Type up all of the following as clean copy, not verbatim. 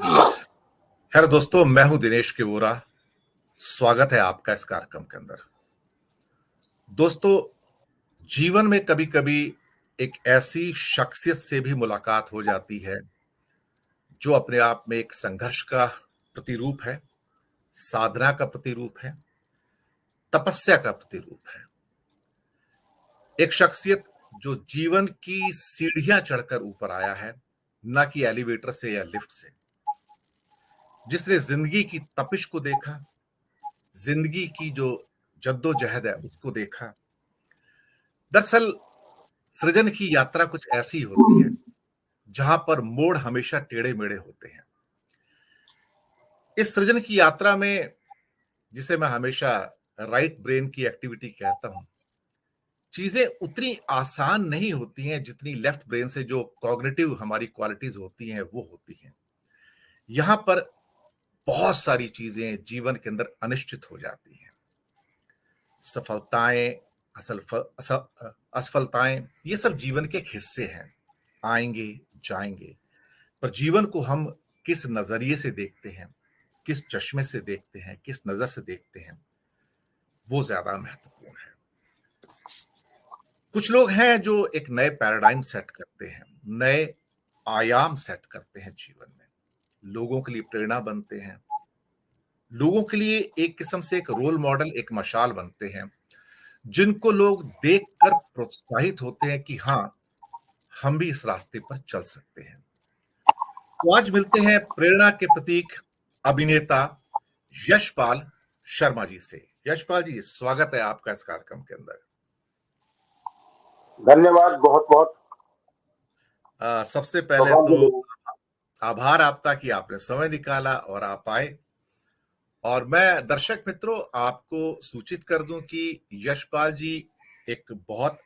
खैर दोस्तों, मैं हूं दिनेश के वोरा। स्वागत है आपका इस कार्यक्रम के अंदर। दोस्तों, जीवन में कभी कभी एक ऐसी शख्सियत से भी मुलाकात हो जाती है जो अपने आप में एक संघर्ष का प्रतिरूप है, साधना का प्रतिरूप है, तपस्या का प्रतिरूप है। एक शख्सियत जो जीवन की सीढ़ियां चढ़कर ऊपर आया है, ना कि एलिवेटर से या लिफ्ट से। जिसने जिंदगी की तपिश को देखा, जिंदगी की जो जद्दोजहद है उसको देखा। दरअसल सृजन की यात्रा कुछ ऐसी होती है जहां पर मोड़ हमेशा टेढ़े मेढ़े होते हैं। इस सृजन की यात्रा में, जिसे मैं हमेशा राइट ब्रेन की एक्टिविटी कहता हूं, चीजें उतनी आसान नहीं होती हैं जितनी लेफ्ट ब्रेन से जो कॉग्निटिव हमारी क्वालिटीज होती हैं वो होती हैं। यहां पर बहुत सारी चीजें जीवन के अंदर अनिश्चित हो जाती हैं। सफलताएं, असफलताएं, ये सब जीवन के एक हिस्से हैं, आएंगे जाएंगे। पर जीवन को हम किस नजरिए से देखते हैं, किस चश्मे से देखते हैं, किस नजर से देखते हैं, वो ज्यादा महत्वपूर्ण है। कुछ लोग हैं जो एक नए पैराडाइम सेट करते हैं, नए आयाम सेट करते हैं जीवन में, लोगों के लिए प्रेरणा बनते हैं, लोगों के लिए एक किस्म से एक रोल मॉडल, एक मशाल बनते हैं, जिनको लोग देखकर प्रोत्साहित होते हैं कि हाँ, हम भी इस रास्ते पर चल सकते हैं। तो आज मिलते हैं प्रेरणा के प्रतीक अभिनेता यशपाल शर्मा जी से। यशपाल जी, स्वागत है आपका इस कार्यक्रम के अंदर। धन्यवाद बहुत बहुत। सबसे पहले तो आभार आपका कि आपने समय निकाला और आप आए। और मैं दर्शक मित्रों आपको सूचित कर दूं कि यशपाल जी एक बहुत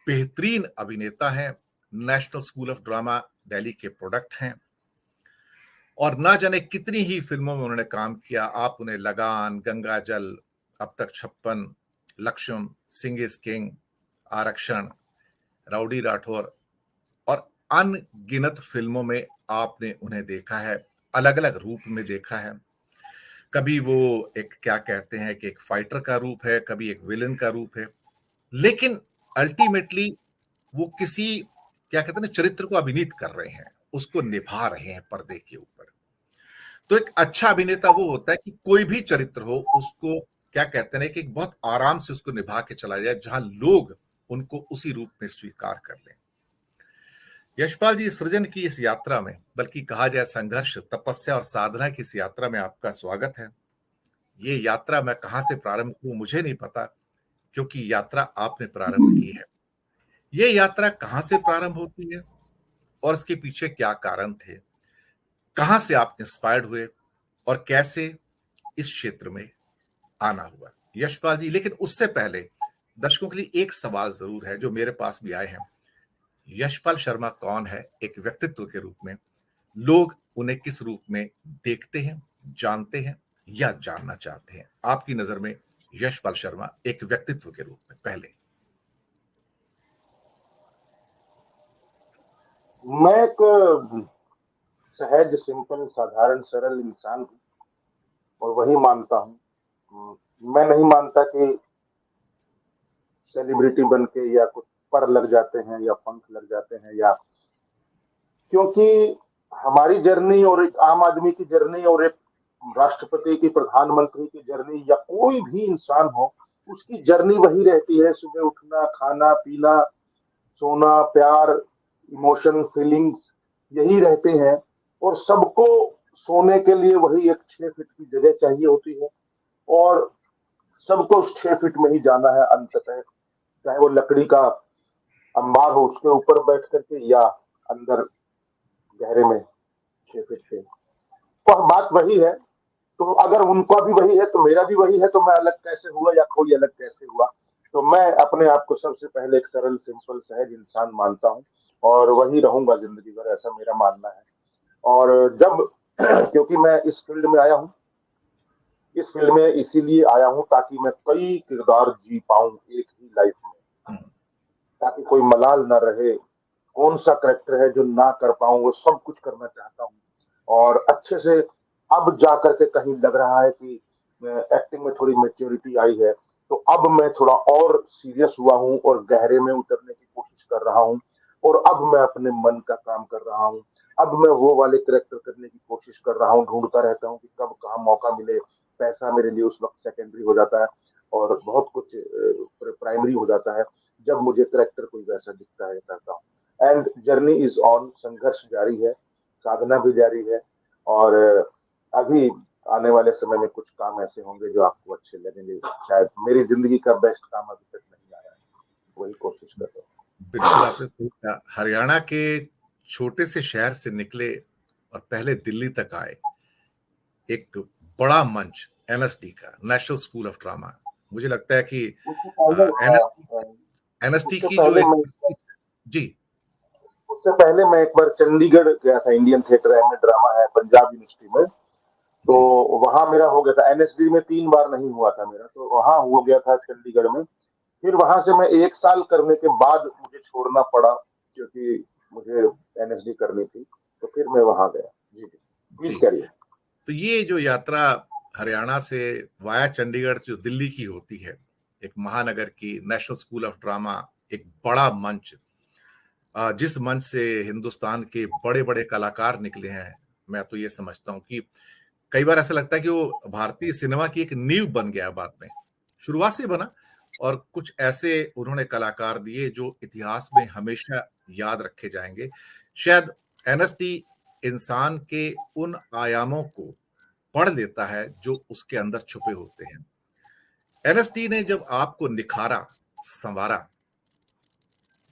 बेहतरीन अभिनेता हैं, national school of drama Delhi के प्रोडक्ट हैं और ना जाने कितनी ही फिल्मों में उन्होंने काम किया। आप उन्हें लगान, गंगा जल, अब तक 56, लक्ष्मण, सिंह इज किंग, आरक्षण, राउडी राठौर और अनगिनत फिल्मों में आपने उन्हें देखा है, अलग अलग रूप में देखा है। कभी वो एक क्या कहते हैं कि एक फाइटर का रूप है, कभी एक विलन का रूप है, लेकिन अल्टीमेटली वो किसी क्या कहते हैं ना चरित्र को अभिनीत कर रहे हैं, उसको निभा रहे हैं पर्दे के ऊपर। तो एक अच्छा अभिनेता वो होता है कि कोई भी चरित्र हो उसको क्या कहते हैं कि बहुत आराम से उसको निभा के चला जाए, जहां लोग उनको उसी रूप में स्वीकार कर लें। यशपाल जी, सृजन की इस यात्रा में, बल्कि कहा जाए संघर्ष, तपस्या और साधना की इस यात्रा में आपका स्वागत है। ये यात्रा मैं कहां से प्रारंभ करूं मुझे नहीं पता, क्योंकि यात्रा आपने प्रारंभ की है। ये यात्रा कहां से प्रारंभ होती है और इसके पीछे क्या कारण थे, कहां से आप इंस्पायर्ड हुए और कैसे इस क्षेत्र में आना हुआ? यशपाल जी, लेकिन उससे पहले दर्शकों के लिए एक सवाल जरूर है जो मेरे पास भी आए हैं। यशपाल शर्मा कौन है एक व्यक्तित्व के रूप में? लोग उन्हें किस रूप में देखते हैं, जानते हैं या जानना चाहते हैं? आपकी नजर में यशपाल शर्मा एक व्यक्तित्व के रूप में पहले। मैं एक सहज, सिंपल, साधारण, सरल इंसान हूँ और वही मानता हूँ। मैं नहीं मानता कि सेलिब्रिटी बन के या कुछ पर लग जाते हैं या पंख लग जाते हैं, या क्योंकि हमारी जर्नी और एक आम आदमी की जर्नी और एक राष्ट्रपति की, प्रधानमंत्री की जर्नी, या कोई भी इंसान हो, उसकी जर्नी वही रहती है। सुबह उठना, खाना पीना, सोना, प्यार, इमोशन, फीलिंग्स, यही रहते हैं। और सबको सोने के लिए वही एक 6 फीट की जगह चाहिए होती है, और सबको उस 6 फीट में ही जाना है अंततः, चाहे वो लकड़ी का अंबार हो उसके ऊपर बैठ करके या अंदर गहरे में 6 फीट के। तो बात वही है। तो अगर उनका भी वही है तो मेरा भी वही है, तो मैं अलग कैसे हुआ या कोई अलग कैसे हुआ? तो मैं अपने आप को सबसे पहले एक सरल, सिंपल, सहज इंसान मानता हूँ और वही रहूंगा जिंदगी भर, ऐसा मेरा मानना है। और जब क्योंकि मैं इस फील्ड में आया हूँ, इस फील्ड में इसीलिए आया हूँ ताकि मैं कई किरदार जी पाऊं एक ही लाइफ में, ताकि कोई मलाल ना रहे। कौन सा करेक्टर है जो ना कर पाऊं, वो सब कुछ करना चाहता हूँ। और अच्छे से अब जा करके कहीं लग रहा है कि एक्टिंग में थोड़ी मैच्योरिटी आई है। तो अब मैं थोड़ा और सीरियस हुआ हूँ और गहरे में उतरने की कोशिश कर रहा हूँ, और अब मैं अपने मन का काम कर रहा हूँ। अब मैं वो वाले कैरेक्टर करने की कोशिश कर रहा हूँ, ढूंढता रहता हूँ कि कब कहाँ मौका मिले। पैसा मेरे लिए उस वक्त सेकेंडरी हो जाता है और बहुत कुछ प्राइमरी हो जाता है जब मुझे कैरेक्टर कोई वैसा दिखता है, करता हूँ। एंड जर्नी इज ऑन, संघर्ष जारी है, साधना भी जारी है। और अभी आने वाले समय में कुछ काम ऐसे होंगे जो आपको अच्छे लगेंगे। शायद मेरी जिंदगी का बेस्ट काम अभी तक नहीं आया है, वही कोशिश कर रहा बिल्कुल आपने सही कहा। हरियाणा के छोटे से शहर से निकले और पहले दिल्ली तक आए, एक बड़ा मंच एनएसडी का, नेशनल स्कूल ऑफ ड्रामा। मुझे लगता है कि हूँ। उससे पहले एनएसडी एनएसडी उससे की जो पहले एक मैं जी उससे पहले मैं एक बार चंडीगढ़ गया था, इंडियन थिएटर एंड ड्रामा है पंजाब यूनिवर्सिटी में। तो जी वहां मेरा हो गया था, एनएसडी में 3 बार नहीं हुआ था मेरा, तो वहां हो गया था चंडीगढ़ में। फिर वहां से मैं 1 साल करने के बाद मुझे छोड़ना पड़ा, क्योंकि मुझे एनएसडी करनी थी, तो फिर मैं वहां गया। जी जी, प्लीज जी। करिए। तो ये जो यात्रा हरियाणा से वाया चंडीगढ़ जो दिल्ली की होती है, एक महानगर की, नेशनल स्कूल ऑफ ड्रामा, एक बड़ा मंच, जिस मंच से हिंदुस्तान के बड़े बड़े कलाकार निकले हैं। मैं तो ये समझता हूँ कि कई बार ऐसा लगता है कि वो भारतीय सिनेमा की एक नींव बन गया बाद में, शुरुआत से बना। और कुछ ऐसे उन्होंने कलाकार दिए जो इतिहास में हमेशा याद रखे जाएंगे। शायद एनएसडी इंसान के उन आयामों को पढ़ लेता है जो उसके अंदर छुपे होते हैं। एनएसडी ने जब आपको निखारा, संवारा,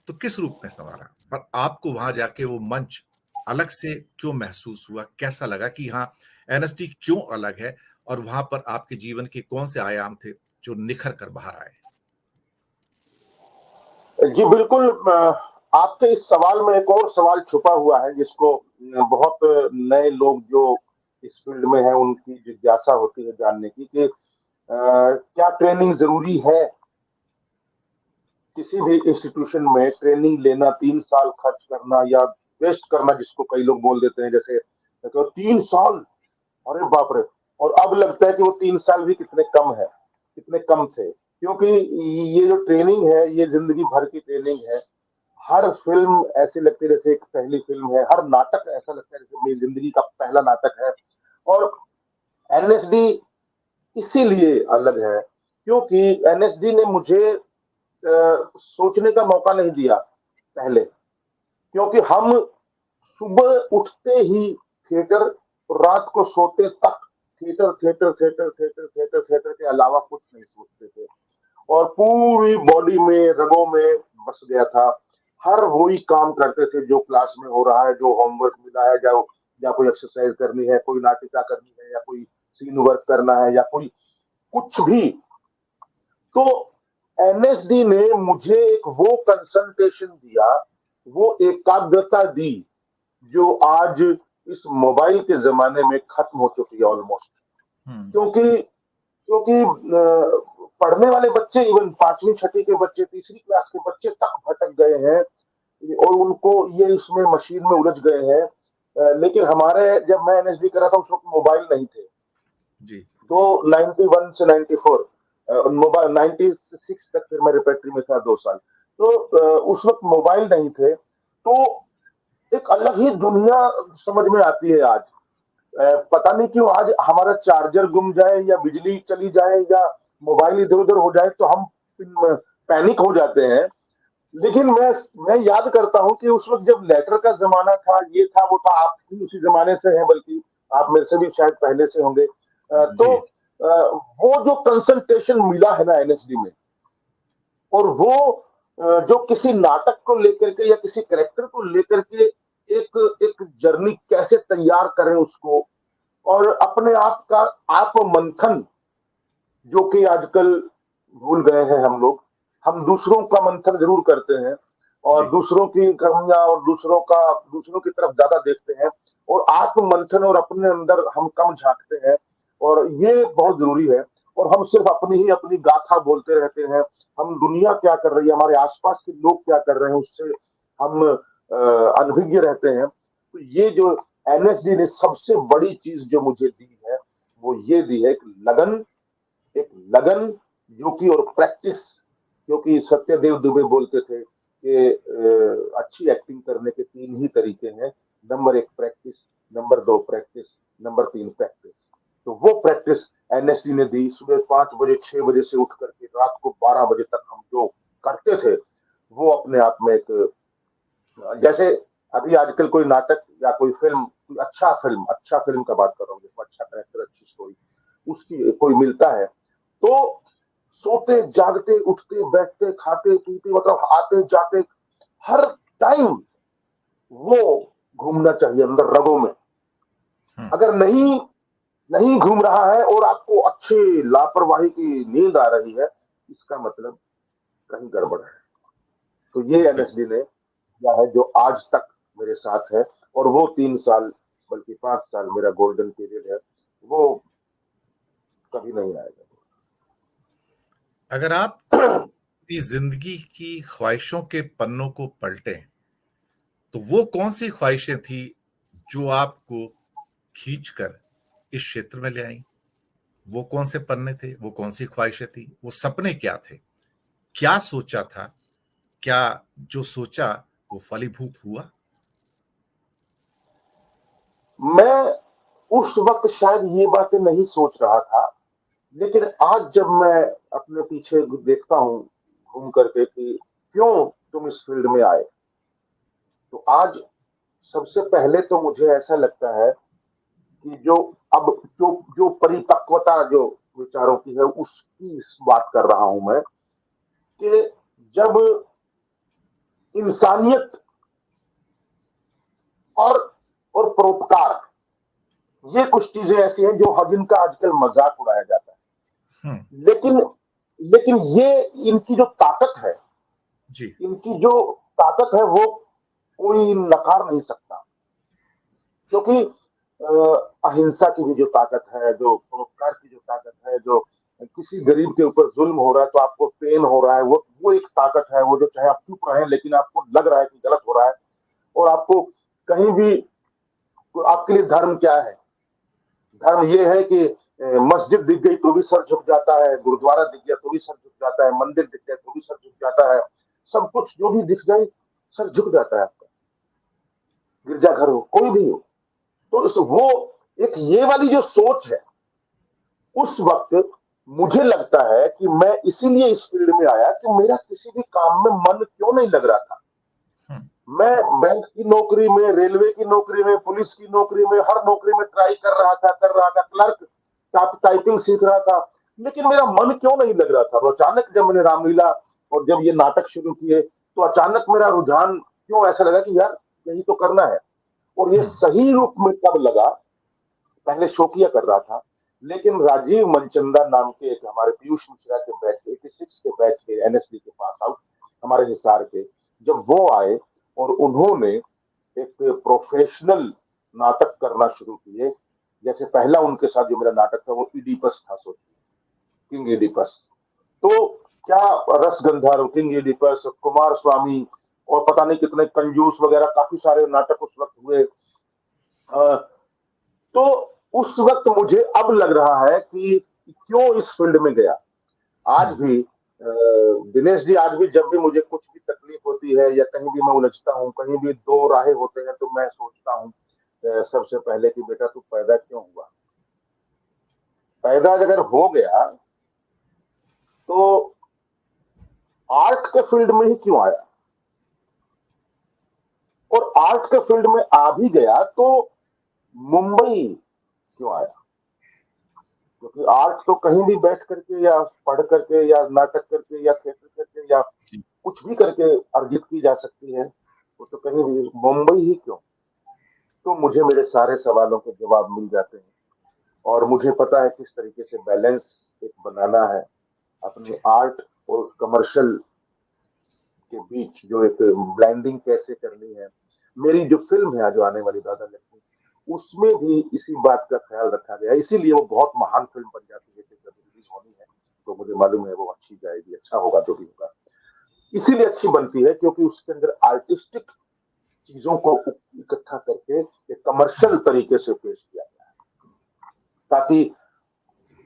तो किस रूप में संवारा, और आपको वहां जाके वो मंच अलग से क्यों महसूस हुआ? कैसा लगा कि हाँ, एनएसडी क्यों अलग है, और वहां पर आपके जीवन के कौन से आयाम थे जो निखर कर बाहर आए? जी बिल्कुल। आपके इस सवाल में एक और सवाल छुपा हुआ है, जिसको बहुत नए लोग जो इस फील्ड में हैं उनकी जिज्ञासा होती है जानने की कि क्या ट्रेनिंग जरूरी है? किसी भी इंस्टीट्यूशन में ट्रेनिंग लेना, 3 साल खर्च करना या वेस्ट करना, जिसको कई लोग बोल देते हैं, जैसे तो 3 साल, अरे बाप रे। और अब लगता है कि वो 3 साल भी कितने कम है, कितने कम थे, क्योंकि ये जो ट्रेनिंग है ये जिंदगी भर की ट्रेनिंग है। हर फिल्म ऐसी लगती है जैसे एक पहली फिल्म है, हर नाटक ऐसा लगता है जैसे मेरी जिंदगी का पहला नाटक है। और एनएसडी इसीलिए अलग है क्योंकि एनएसडी ने मुझे सोचने का मौका नहीं दिया पहले, क्योंकि हम सुबह उठते ही थिएटर, रात को सोते तक theatre theatre theatre theatre theatre theatre के अलावा कुछ नहीं सोचते थे, और पूरी बॉडी में, रगों में बस गया था। हर वही काम करते थे जो क्लास में हो रहा है, जो होमवर्क मिला है, या कोई एक्सरसाइज करनी है, कोई नाटिका करनी है, या कोई सीन वर्क करना है, या कोई कुछ भी। तो एनएसडी ने मुझे एक वो कंसंट्रेशन दिया, वो एकाग्रता दी, जो आज इस मोबाइल के जमाने में खत्म हो चुकी है ऑलमोस्ट। हम्म। क्योंकि क्योंकि पढ़ने वाले बच्चे, इवन 5वीं 6वीं के बच्चे, तीसरी क्लास के बच्चे तक भटक गए हैं, और उनको ये इसमें मशीन में उलझ गए हैं। लेकिन हमारे, जब मैं एनएसडी कर रहा था उस वक्त मोबाइल नहीं थे। जी तो 91 से 94 मोबाइल, 96 तक फिर मैं रिपेट्री में था 2 साल। तो उस वक्त मोबाइल नहीं थे, तो एक अलग ही दुनिया समझ में आती है आज। पता नहीं क्यों आज हमारा चार्जर गुम जाए या बिजली चली जाए या मोबाइल इधर उधर हो जाए तो हम पैनिक हो जाते हैं। लेकिन मैं याद करता हूं कि उस वक्त जब लेटर का जमाना था, ये था वो था, आप भी उसी जमाने से हैं, बल्कि आप मेरे से भी शायद पहले से होंगे। तो जी वो जो कंसंट्रेशन मिला है ना एनएसडी में, और वो जो किसी नाटक को लेकर के या किसी कैरेक्टर को लेकर के एक एक जर्नी कैसे तैयार करें उसको, और अपने आप का आत्म मंथन, जो कि आजकल भूल गए हैं हम लोग। हम दूसरों का मंथन जरूर करते हैं, और जी दूसरों की कमियां और दूसरों की तरफ ज्यादा देखते हैं, और आत्म मंथन और अपने अंदर हम कम झांकते हैं, और ये बहुत जरूरी है। और हम सिर्फ अपनी गाथा बोलते रहते हैं। हम दुनिया क्या कर रही है, हमारे आसपास के लोग क्या कर रहे हैं, उससे हम अनभिज्ञ रहते हैं। तो ये जो एनएसडी ने सबसे बड़ी चीज जो मुझे दी है वो ये दी है, एक लगन जो कि और प्रैक्टिस, क्योंकि सत्यदेव दुबे बोलते थे कि अच्छी एक्टिंग करने के 3 ही तरीके हैं, number 1 practice, number 2 practice, number 3 practice. तो वो प्रैक्टिस एनएसडी ने दी। सुबह 5 बजे 6 बजे से उठ करके रात को 12 बजे तक हम जो करते थे वो अपने आप में एक, जैसे अभी आजकल कोई नाटक या कोई फिल्म, अच्छा फिल्म का बात कर रहा हूँ, अच्छा करेक्टर, अच्छी स्टोरी, उसकी कोई मिलता है तो सोते जागते उठते बैठते खाते पीते, मतलब आते जाते हर टाइम वो घूमना चाहिए अंदर रगों में। अगर नहीं नहीं घूम रहा है और आपको अच्छे लापरवाही की नींद आ रही है, इसका मतलब कहीं गड़बड़ है। तो ये एनएसडी ने किया है जो आज तक मेरे साथ है, और वो 3 साल बल्कि 5 साल मेरा गोल्डन पीरियड है, वो कभी नहीं आएगा। अगर आप अपनी जिंदगी की ख्वाहिशों के पन्नों को पलटें तो वो कौन सी ख्वाहिशें थी जो आपको खींचकर इस क्षेत्र में ले आई? वो कौन से पन्ने थे? वो कौन सी ख्वाहिशें थी? वो सपने क्या थे? क्या सोचा था? क्या जो सोचा वो फलीभूत हुआ? मैं उस वक्त शायद ये बातें नहीं सोच रहा था, लेकिन आज जब मैं अपने पीछे देखता हूँ घूम करके कि क्यों तुम इस फील्ड में आए, तो आज सबसे पहले तो मुझे ऐसा लगता है कि जो अब जो जो परिपक्वता जो विचारों की है उसकी बात कर रहा हूं मैं, कि जब इंसानियत और और परोपकार, ये कुछ चीजें ऐसी हैं जो जिनका आजकल मजाक उड़ाया जाता हम्म। है, लेकिन ये इनकी जो ताकत है, जी। इनकी जो ताकत है वो कोई नकार नहीं सकता, क्योंकि अहिंसा की भी जो ताकत है, जो परोपकार की जो ताकत है, जो किसी गरीब के ऊपर जुल्म हो रहा है तो आपको पेन हो रहा है, वो एक ताकत है, वो जो चाहे आप चुप रहे लेकिन आपको लग रहा है कि गलत हो रहा है, और आपको कहीं भी, आपके लिए धर्म क्या है? धर्म ये है कि मस्जिद दिख गई तो भी सर झुक जाता है, गुरुद्वारा दिख गया तो भी सर झुक जाता है, मंदिर दिख गया तो भी सर झुक जाता है, सब कुछ जो भी दिख जाए सर झुक जाता है आपका, गिरजाघर हो कोई भी हो। तो वो एक ये वाली जो सोच है, उस वक्त मुझे लगता है कि मैं इसीलिए इस फील्ड में आया कि मेरा किसी भी काम में मन क्यों नहीं लग रहा था। मैं बैंक की नौकरी में, रेलवे की नौकरी में, पुलिस की नौकरी में, हर नौकरी में ट्राई कर रहा था, क्लर्क टाइपिंग सीख रहा था, लेकिन मेरा मन क्यों नहीं लग रहा था। तो अचानक जब मैंने रामलीला और जब ये नाटक शुरू किए तो अचानक मेरा रुझान क्यों ऐसा लगा कि यार यही तो करना है। और ये सही रूप में कब लगा, पहले शोकिया कर रहा था, लेकिन राजीव मनचंदा नाम के एक हमारे पीयूष मिश्रा के बैच के 86 के बैच के एनएसडी के पास आउट, हमारे हिसार के, जब वो आए और उन्होंने एक प्रोफेशनल नाटक करना शुरू किए, जैसे पहला उनके साथ जो मेरा नाटक था वो इडीपस था, सोचिए, किंग इडीपस। तो क्या रस गंधार, किंग इडीपस, कुमार स्वामी और पता नहीं कितने कंजूस वगैरह काफी सारे नाटक उस वक्त हुए। तो उस वक्त मुझे अब लग रहा है कि क्यों इस फील्ड में गया। आज भी दिनेश जी, आज भी जब भी मुझे कुछ भी तकलीफ होती है या कहीं भी मैं उलझता हूँ, कहीं भी दो राहें होते हैं, तो मैं सोचता हूँ सबसे पहले कि बेटा तू पैदा क्यों हुआ, पैदा अगर हो गया तो आर्ट के फील्ड में ही क्यों आया, और आर्ट के फील्ड में आ भी गया तो मुंबई क्यों आया, क्योंकि आर्ट तो कहीं भी बैठ करके या पढ़ करके या नाटक करके या थिएटर करके या कुछ भी करके अर्जित की जा सकती है, वो तो कहीं भी, मुंबई ही क्यों। तो मुझे मेरे सारे सवालों के जवाब मिल जाते हैं, और मुझे पता है किस तरीके से बैलेंस एक बनाना है अपने आर्ट और कमर्शियल के बीच, जो एक ब्लेंडिंग कैसे करनी है। मेरी जो फिल्म है जो आने वाली दादा लक्ष्मी, उसमें भी इसी बात का ख्याल रखा गया, इसीलिए वो बहुत महान फिल्म बन जाती है कि जब रिलीज होनी है तो मुझे मालूम है वो अच्छी जाएगी, अच्छा होगा जो भी होगा। इसीलिए अच्छी बनती है क्योंकि उसके अंदर आर्टिस्टिक चीजों को इकट्ठा करके एक कमर्शियल तरीके से पेश किया गया है, ताकि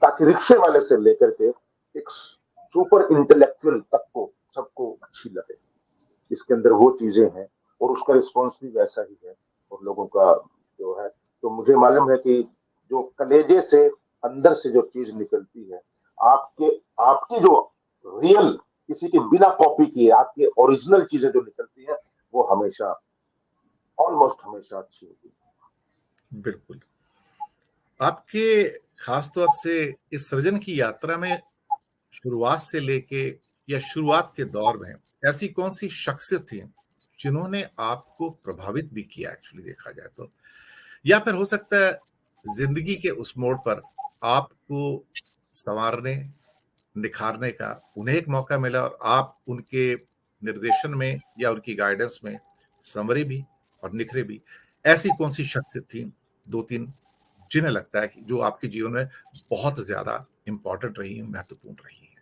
ताकि रिक्शे वाले से लेकर के एक सुपर इंटेलेक्चुअल तक को सबको अच्छी लगे। इसके अंदर वो चीजें हैं और उसका रिस्पॉन्स भी वैसा ही है, और लोगों का जो है, तो मुझे मालूम है कि जो कलेजे से अंदर से जो चीज निकलती है, आपके आपकी जो रियल किसी के बिना कॉपी किए आपके ओरिजिनल चीजें जो निकलती है, वो हमेशा ऑलमोस्ट हमेशा अच्छी होती है। बिल्कुल। आपके खासतौर से इस सृजन की यात्रा में शुरुआत से लेके या शुरुआत के दौर में ऐसी कौन सी शख्सियत थी जिन्होंने आपको प्रभावित भी किया, एक्चुअली देखा जाए तो, या फिर हो सकता है जिंदगी के उस मोड़ पर आपको संवारने निखारने का उन्हें एक मौका मिला और आप उनके निर्देशन में या उनकी गाइडेंस में संवरे भी और निखरे भी? ऐसी कौन सी शख्सियत थी, दो तीन, जिन्हें लगता है कि जो आपके जीवन में बहुत ज्यादा इंपॉर्टेंट रही है, महत्वपूर्ण रही है?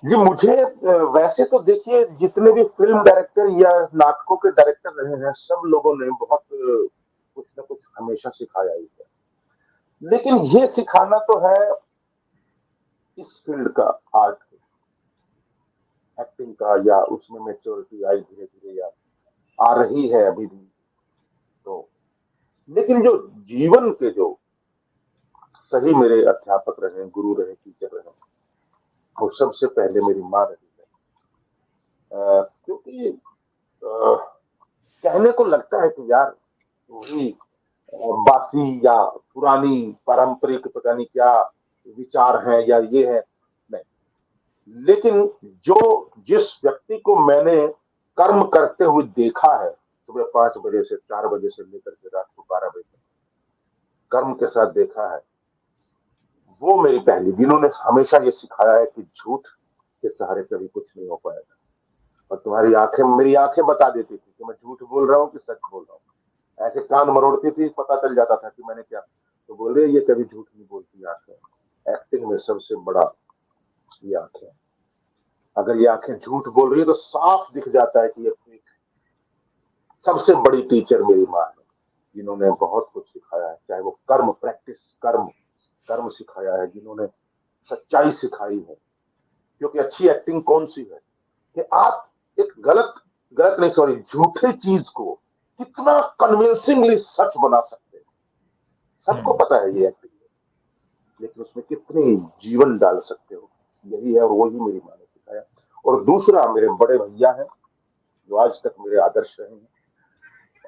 जी, मुझे वैसे तो देखिए जितने भी फिल्म डायरेक्टर या नाटकों के डायरेक्टर रहे हैं, सब लोगों ने बहुत कुछ ना कुछ हमेशा सिखाया ही है। लेकिन ये सिखाना तो है इस फील्ड का, आर्ट एक्टिंग का, या उसमें मैच्योरिटी आई धीरे धीरे या आ रही है अभी भी। तो लेकिन जो जीवन के जो सही मेरे अध्यापक रहे, गुरु रहे, टीचर रहे, वो सबसे पहले मेरी माँ रही है। क्योंकि कहने को लगता है कि यार वही बासी या पुरानी पारंपरिक पता नहीं क्या विचार है या ये है, नहीं। लेकिन जो जिस व्यक्ति को मैंने कर्म करते हुए देखा है, सुबह 5 बजे से 4 बजे से लेकर के रात को 12 बजे तक कर्म के साथ देखा है, वो मेरी पहली, जिन्होंने हमेशा ये सिखाया है कि झूठ के सहारे कभी कुछ नहीं हो पाएगा। और तुम्हारी आंखें, मेरी आंखें बता देती थी कि मैं झूठ बोल रहा हूँ कि सच बोल रहा हूँ। ऐसे कान मरोड़ती थी, पता चल जाता था कि मैंने क्या, तो बोल रहे ये कभी झूठ नहीं बोलती आंखें। एक्टिंग में सबसे बड़ा ये आंखें, अगर ये आंखें झूठ बोल रही है तो साफ दिख जाता है कि ये फेक है। सबसे बड़ी टीचर मेरी माँ है, जिन्होंने बहुत कुछ सिखाया है, चाहे वो कर्म प्रैक्टिस कर्म कर्म सिखाया है, जिन्होंने सच्चाई सिखाई है। क्योंकि अच्छी एक्टिंग कौन सी है कि आप एक गलत गलत नहीं सॉरी झूठे चीज को कितना कन्विंसिंगली सच बना सकते हैं, सबको पता है ये एक्टिंग, लेकिन उसमें कितने जीवन डाल सकते हो, यही है। और वही मेरी माँ ने सिखाया। और दूसरा मेरे बड़े भैया हैं, जो आज तक मेरे आदर्श रहे हैं,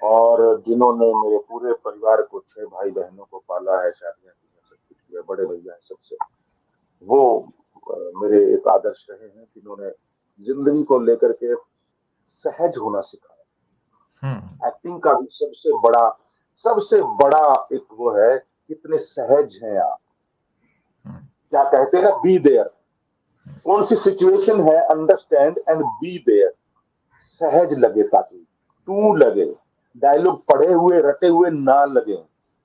और जिन्होंने मेरे पूरे परिवार को, 6 भाई बहनों को पाला है, शादियां की है, सब कुछ किया, बड़े भैया है सबसे, वो मेरे एक आदर्श रहे हैं, जिन्होंने जिंदगी को लेकर के सहज होना सिखाया। एक्टिंग का भी सबसे बड़ा एक वो है, कितने सहज हैं आप। क्या कहते हैं ना, बी देयर, कौन सी सिचुएशन है, अंडरस्टैंड एंड बी देयर, सहज लगे, ताकि टू लगे, डायलॉग पढ़े हुए रटे हुए ना लगे,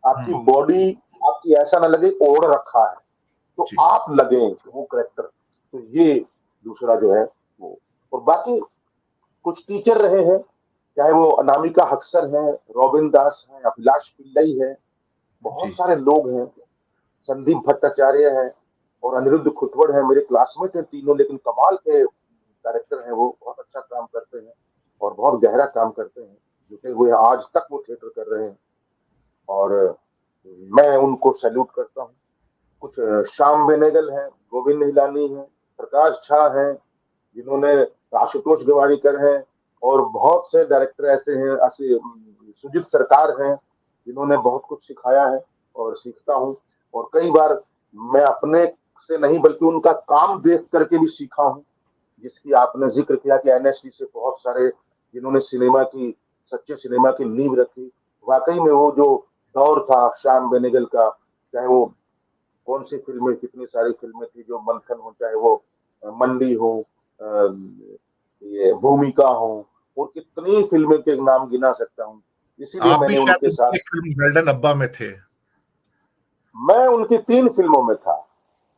आपकी बॉडी आपकी ऐसा ना लगे ओढ़ रखा है, तो आप लगे वो करेक्टर। तो ये दूसरा जो है वो। और बाकी कुछ टीचर रहे हैं, चाहे वो अनामिका हक्सर हैं, रॉबिन दास हैं, अभिलाष पिल्लई है, बहुत सारे लोग हैं, संदीप भट्टाचार्य हैं और अनिरुद्ध खुटवड़ है, मेरे क्लासमेट हैं तीनों, लेकिन कमाल के डायरेक्टर हैं, वो बहुत अच्छा काम करते हैं और बहुत गहरा काम करते हैं, जुटे हुए आज तक वो थिएटर कर रहे हैं, और मैं उनको सैल्यूट करता हूँ। कुछ श्याम बेनेगल हैं, गोविंद हिलानी हैं, प्रकाश झा हैं, जिन्होंने, आशुतोष गवारीकर हैं, और बहुत से डायरेक्टर ऐसे हैं, सुजीत सरकार हैं, जिन्होंने बहुत कुछ सिखाया है और सीखता हूँ। और कई बार मैं अपने से नहीं बल्कि उनका काम देख करके भी सीखा हूँ, जिसकी आपने जिक्र किया कि एनएसडी से बहुत सारे, जिन्होंने सिनेमा की, सच्चे सिनेमा की नींव रखी। वाकई में वो जो दौर था श्याम बेनेगल का, चाहे वो कौन सी फिल्में, कितनी सारी फिल्में थी जो मंथन हो, चाहे वो मंडी हो, ये भूमिका हो, और कितनी फिल्में के नाम गिना सकता हूँ। इसीलिए आप भी मैंने उनके शायद साथ, एक फिल्म गोल्डन अब्बा में थे। मैं उनकी 3 फिल्मों में था।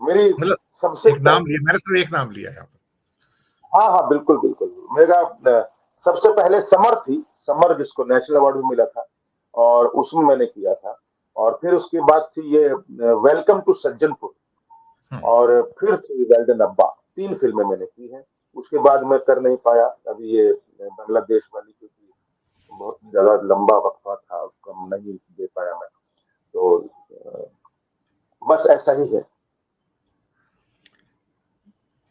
मेरी मतलब सबसे एक नाम लिया, मैंने सिर्फ एक नाम लिया यहाँ पर। हाँ हाँ, बिल्कुल बिल्कुल। मेरा सबसे पहले समर थी, समर जिसको नेशनल अवार्ड भी मिला था, और उसमें मैंने किया था। और फिर उसके बाद थी ये वेलकम टू सज्जनपुर, और फिर थी वेल्डन अब्बा। 3 फिल्में मैंने की हैं। उसके बाद मैं कर नहीं पाया अभी ये बांग्लादेश वाली, क्योंकि बहुत ज्यादा लंबा वक्फा था, उसको नहीं दे पाया मैं। तो बस ऐसा ही है।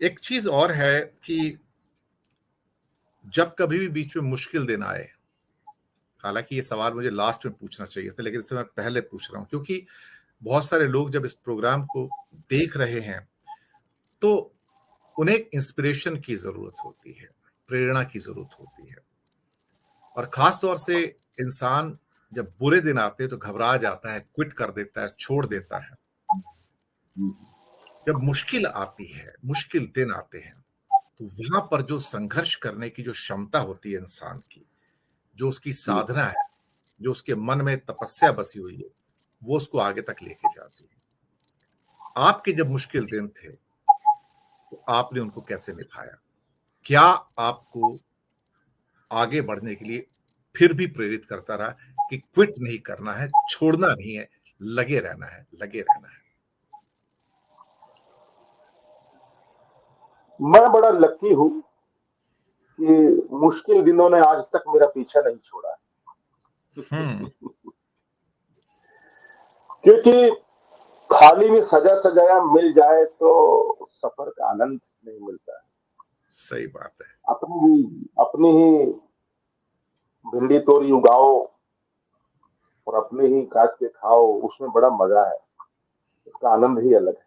एक चीज और है कि जब कभी भी बीच में मुश्किल दिन आए, हालांकि ये सवाल मुझे लास्ट में पूछना चाहिए था, लेकिन इसे मैं पहले पूछ रहा हूं क्योंकि बहुत सारे लोग जब इस प्रोग्राम को देख रहे हैं तो उन्हें एक इंस्पिरेशन की जरूरत होती है, प्रेरणा की जरूरत होती है। और खास तौर से इंसान जब बुरे दिन आते हैं तो घबरा जाता है, क्विट कर देता है, छोड़ देता है। जब मुश्किल आती है, मुश्किल दिन आते हैं, तो वहां पर जो संघर्ष करने की जो क्षमता होती है इंसान की, जो उसकी साधना है, जो उसके मन में तपस्या बसी हुई है, वो उसको आगे तक लेके जाती है। आपके जब मुश्किल दिन थे तो आपने उनको कैसे निभाया? क्या आपको आगे बढ़ने के लिए फिर भी प्रेरित करता रहा कि क्विट नहीं करना है, छोड़ना नहीं है, लगे रहना है, लगे रहना है? मैं बड़ा लकी हूँ कि मुश्किल दिनों ने आज तक मेरा पीछा नहीं छोड़ा। हम्म। क्योंकि खाली में सजा सजाया मिल जाए तो सफर का आनंद नहीं मिलता है। सही बात है। अपनी ही भिंडी तोरी उगाओ और अपने ही काट के खाओ, उसमें बड़ा मजा है, उसका आनंद ही अलग है।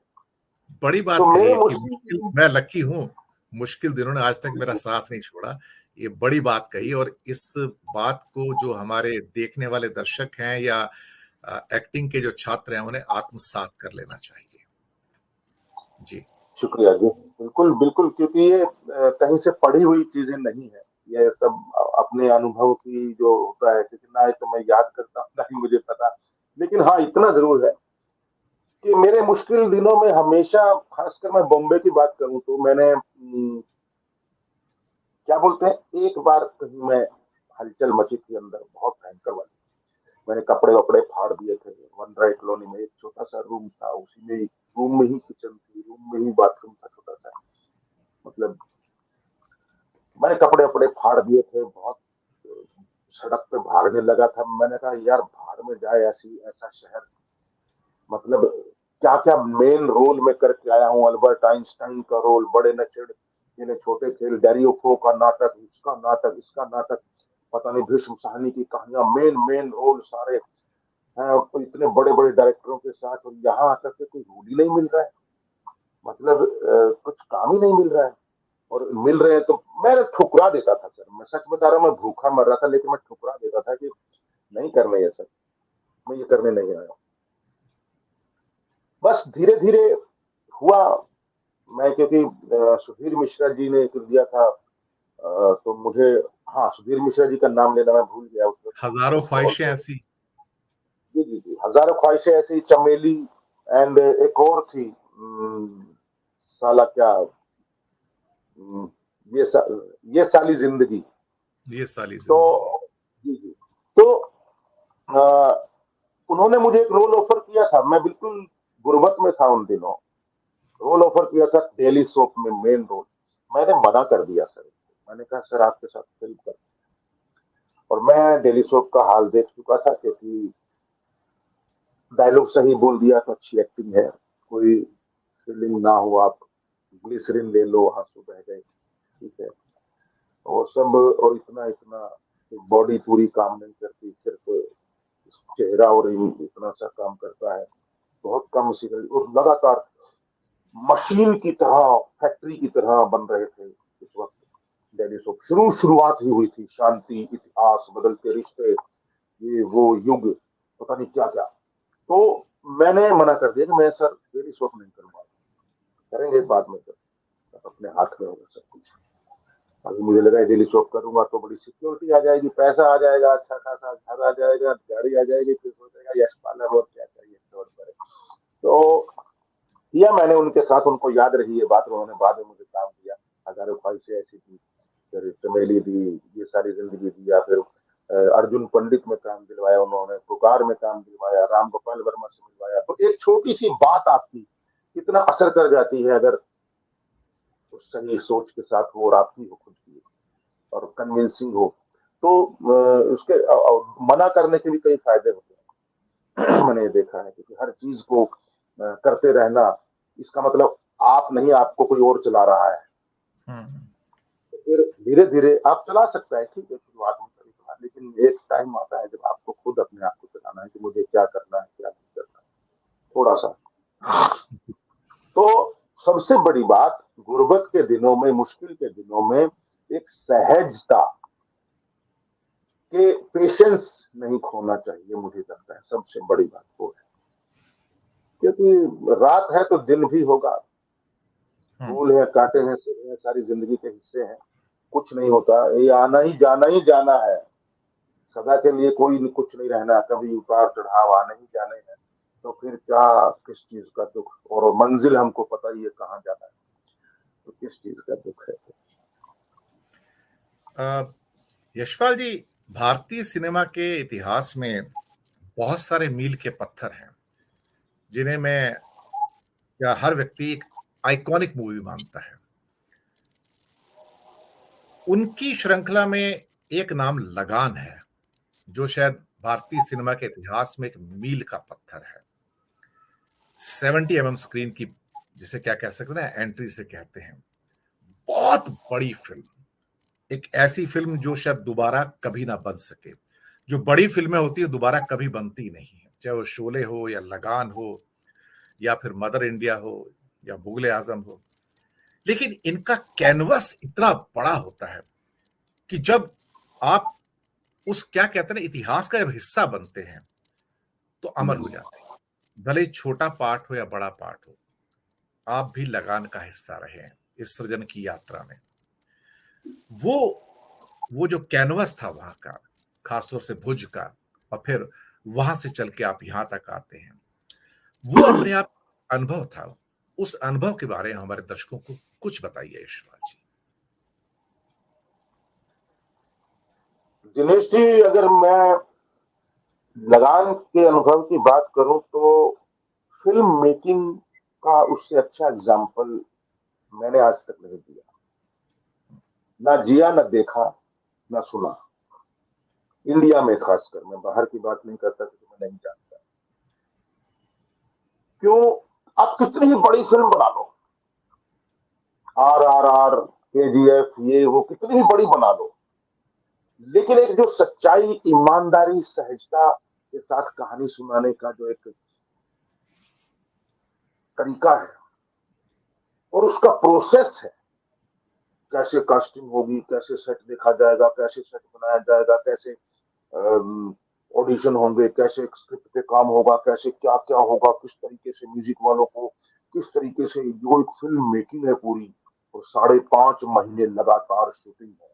बड़ी तो बात कही मेरे है कि मुश्किल, मुश्किल मैं लकी हूं, मुश्किल दिनों ने आज तक मेरा साथ नहीं छोड़ा। ये बड़ी बात कही, और इस बात को जो हमारे देखने वाले दर्शक हैं या एक्टिंग के जो छात्र हैं उन्हें आत्मसात कर लेना चाहिए। जी। शुक्रिया जी। बिल्कुल बिल्कुल, क्योंकि ये कहीं से पढ़ी हुई चीजें नहीं है, ये सब अपने अनुभव की जो होता है, क्योंकि ना ही तो मैं याद करता हूँ ना ही मुझे पता। लेकिन हाँ, इतना जरूर है कि मेरे मुश्किल दिनों में हमेशा, खासकर मैं बॉम्बे की बात करूं तो मैंने क्या बोलते हैं, एक बार कहीं मैं, हलचल मची थी अंदर बहुत भयंकर वाली। मैंने कपड़े वपड़े फाड़ दिए थे। वनराय कॉलोनी में एक छोटा सा रूम था, उसी में रूम में ही किचन थी, रूम में ही बाथरूम था छोटा सा। मतलब मैंने कपड़े वपड़े फाड़ दिए थे बहुत। सड़क पे भागने लगा था। मैंने कहा यार भाड़ में जाए, ऐसी ऐसा शहर, मतलब क्या क्या मेन रोल में करके आया हूँ। अल्बर्ट आइंस्टाइन का रोल, बड़े नचेड़ जिन्हें छोटे खेल, डैरियो फो का नाटक, उसका नाटक, इसका नाटक, पता नहीं भीष्म साहनी की कहानियां, मेन मेन रोल सारे हैं, तो इतने बड़े बड़े डायरेक्टरों के साथ, और यहाँ आकर के कोई रोल ही नहीं मिल रहा है। मतलब कुछ काम ही नहीं मिल रहा है, और मिल रहे हैं तो मैं ठुकरा देता था सर। मैं सच बता रहा हूँ, मैं भूखा मर रहा था लेकिन मैं ठुकरा देता था कि नहीं करना ये सर, मैं ये करने नहीं आया। बस धीरे धीरे हुआ। मैं क्योंकि सुधीर मिश्रा जी ने कर दिया था, तो मुझे, हाँ, सुधीर मिश्रा जी का नाम लेना मैं भूल गया उसमें। हजारों और ख्वाहिशें तो ऐसी। जी जी जी, हजारों ख्वाहिशें ऐसी, चमेली, एंड एक और थी, साला क्या, हम्म, ये सा, ये साली जिंदगी। ये साली तो जिंदगी। जी जी, तो अ, उन्होंने मुझे एक रोल ऑफर किया था। मैं बिल्कुल गुर्बत में था उन दिनों। रोल ऑफर किया था डेली सोप में मेन रोल। मैंने मना कर दिया सर। मैंने कहा सर आपके साथ फिल्म कर, और मैं डेली सोप का हाल देख चुका था, क्योंकि डायलॉग सही बोल दिया तो अच्छी एक्टिंग है, कोई फीलिंग ना हो, आप ग्लिसरीन ले लो आंसू बह गए, ठीक है, और सब, और इतना इतना बॉडी पूरी काम नहीं करती, सिर्फ चेहरा और इतना सा काम करता है। बहुत कम सीरियल, और लगातार मशीन की तरह, फैक्ट्री की तरह बन रहे थे उस वक्त। डेली सोप शुरुआत ही हुई थी, शांति, इतिहास, बदलते रिश्ते, ये वो युग, पता नहीं क्या क्या। तो मैंने मना कर दिया कि मैं सर डेली सोप नहीं करूंगा, करेंगे बाद में, तो अपने हाथ में होगा सब कुछ। अभी मुझे लगा डेली शॉप करूंगा तो बड़ी सिक्योरिटी आ जाएगी, पैसा आ जाएगा, अच्छा खासा घर आ जाएगा, गाड़ी आ जाएगी, फिर सोचेगा यश पार्लर और क्या चाहिए छोड़ पर। तो किया मैंने उनके साथ, उनको याद रही ये बात, उन्होंने बाद में मुझे काम दिया। हजारों ख्वाहिशें ऐसी थी, फिर चमेली दी, ये सारी जिंदगी दी, या फिर अर्जुन पंडित में काम दिलवाया उन्होंने, पुकार में काम दिलवाया, राम गोपाल वर्मा से मिलवाया। तो एक छोटी सी बात आपकी कितना असर कर जाती है अगर उस सही सोच के साथ हो और आपकी हो खुद की और कन्विंसिंग हो, तो उसके मना करने के भी कई फायदे होते हैं। मैंने ये देखा है, क्योंकि हर चीज को करते रहना, इसका मतलब आप नहीं, आपको कोई और चला रहा है। तो फिर धीरे धीरे आप चला सकता है, ठीक है, शुरुआत में कभी कभार, लेकिन एक टाइम आता है जब आपको खुद अपने आप को चलाना है कि मुझे क्या करना है, क्या नहीं करना है, थोड़ा सा। तो सबसे बड़ी बात गुर्बत के दिनों में, मुश्किल के दिनों में एक सहजता के, पेशेंस नहीं खोना चाहिए, मुझे लगता है सबसे बड़ी बात वो है। क्योंकि रात है तो दिन भी होगा, फूल है, कांटे हैं, सिर है, सारी जिंदगी के हिस्से हैं, कुछ नहीं होता, ये आना ही जाना है, सदा के लिए कोई कुछ नहीं रहना, कभी उतार चढ़ाव आने ही जाने हैं। तो फिर क्या, किस चीज का दुख, और मंजिल हमको पता ही है कहाँ जाना है, तो किस चीज का दुख है। यशपाल जी, भारतीय सिनेमा के इतिहास में बहुत सारे मील के पत्थर हैं जिन्हें मैं या हर व्यक्ति एक आइकॉनिक मूवी मानता है। उनकी श्रृंखला में एक नाम लगान है, जो शायद भारतीय सिनेमा के इतिहास में एक मील का पत्थर है। 70 स्क्रीन की, जिसे क्या कह सकते हैं, एंट्री से कहते हैं, बहुत बड़ी फिल्म, एक ऐसी फिल्म जो शायद दोबारा कभी ना बन सके। जो बड़ी फिल्में होती है दोबारा कभी बनती नहीं है, चाहे वो शोले हो या लगान हो या फिर मदर इंडिया हो या मुगले आजम हो। लेकिन इनका कैनवस इतना बड़ा होता है कि जब आप उस, क्या कहते हैं ना, इतिहास का जब हिस्सा बनते हैं तो अमर हो जाते हैं। भले ही छोटा पार्ट हो या बड़ा पार्ट हो, आप भी लगान का हिस्सा रहे हैं इस सृजन की यात्रा में। वो वो जो कैनवस था वहां का, खासतौर से भुज का, और फिर वहां से चल के आप यहां तक आते हैं, वो अपने आप अनुभव था। उस अनुभव के बारे में हमारे दर्शकों को कुछ बताइए यशपाल जी। दिनेश जी, अगर मैं लगान के अनुभव की बात करूं तो फिल्म मेकिंग का उससे अच्छा एग्जाम्पल मैंने आज तक नहीं दिया, ना जिया, ना देखा, ना सुना। इंडिया में खासकर, मैं बाहर की बात नहीं करता क्योंकि मैं नहीं जानता। क्यों, आप कितनी ही बड़ी फिल्म बना लो, RRR, KGF, ये वो कितनी ही बड़ी बना लो, लेकिन एक जो सच्चाई, ईमानदारी, सहजता के साथ कहानी सुनाने का जो एक तरीका है और उसका प्रोसेस है, कैसे कास्टिंग होगी, कैसे सेट देखा जाएगा, कैसे सेट बनाया जाएगा, कैसे ऑडिशन होंगे, कैसे स्क्रिप्ट पे काम होगा, कैसे क्या क्या होगा, किस तरीके से म्यूजिक वालों को, किस तरीके से, जो एक फिल्म मेकिंग है पूरी, और 5.5 महीने लगातार शूटिंग है,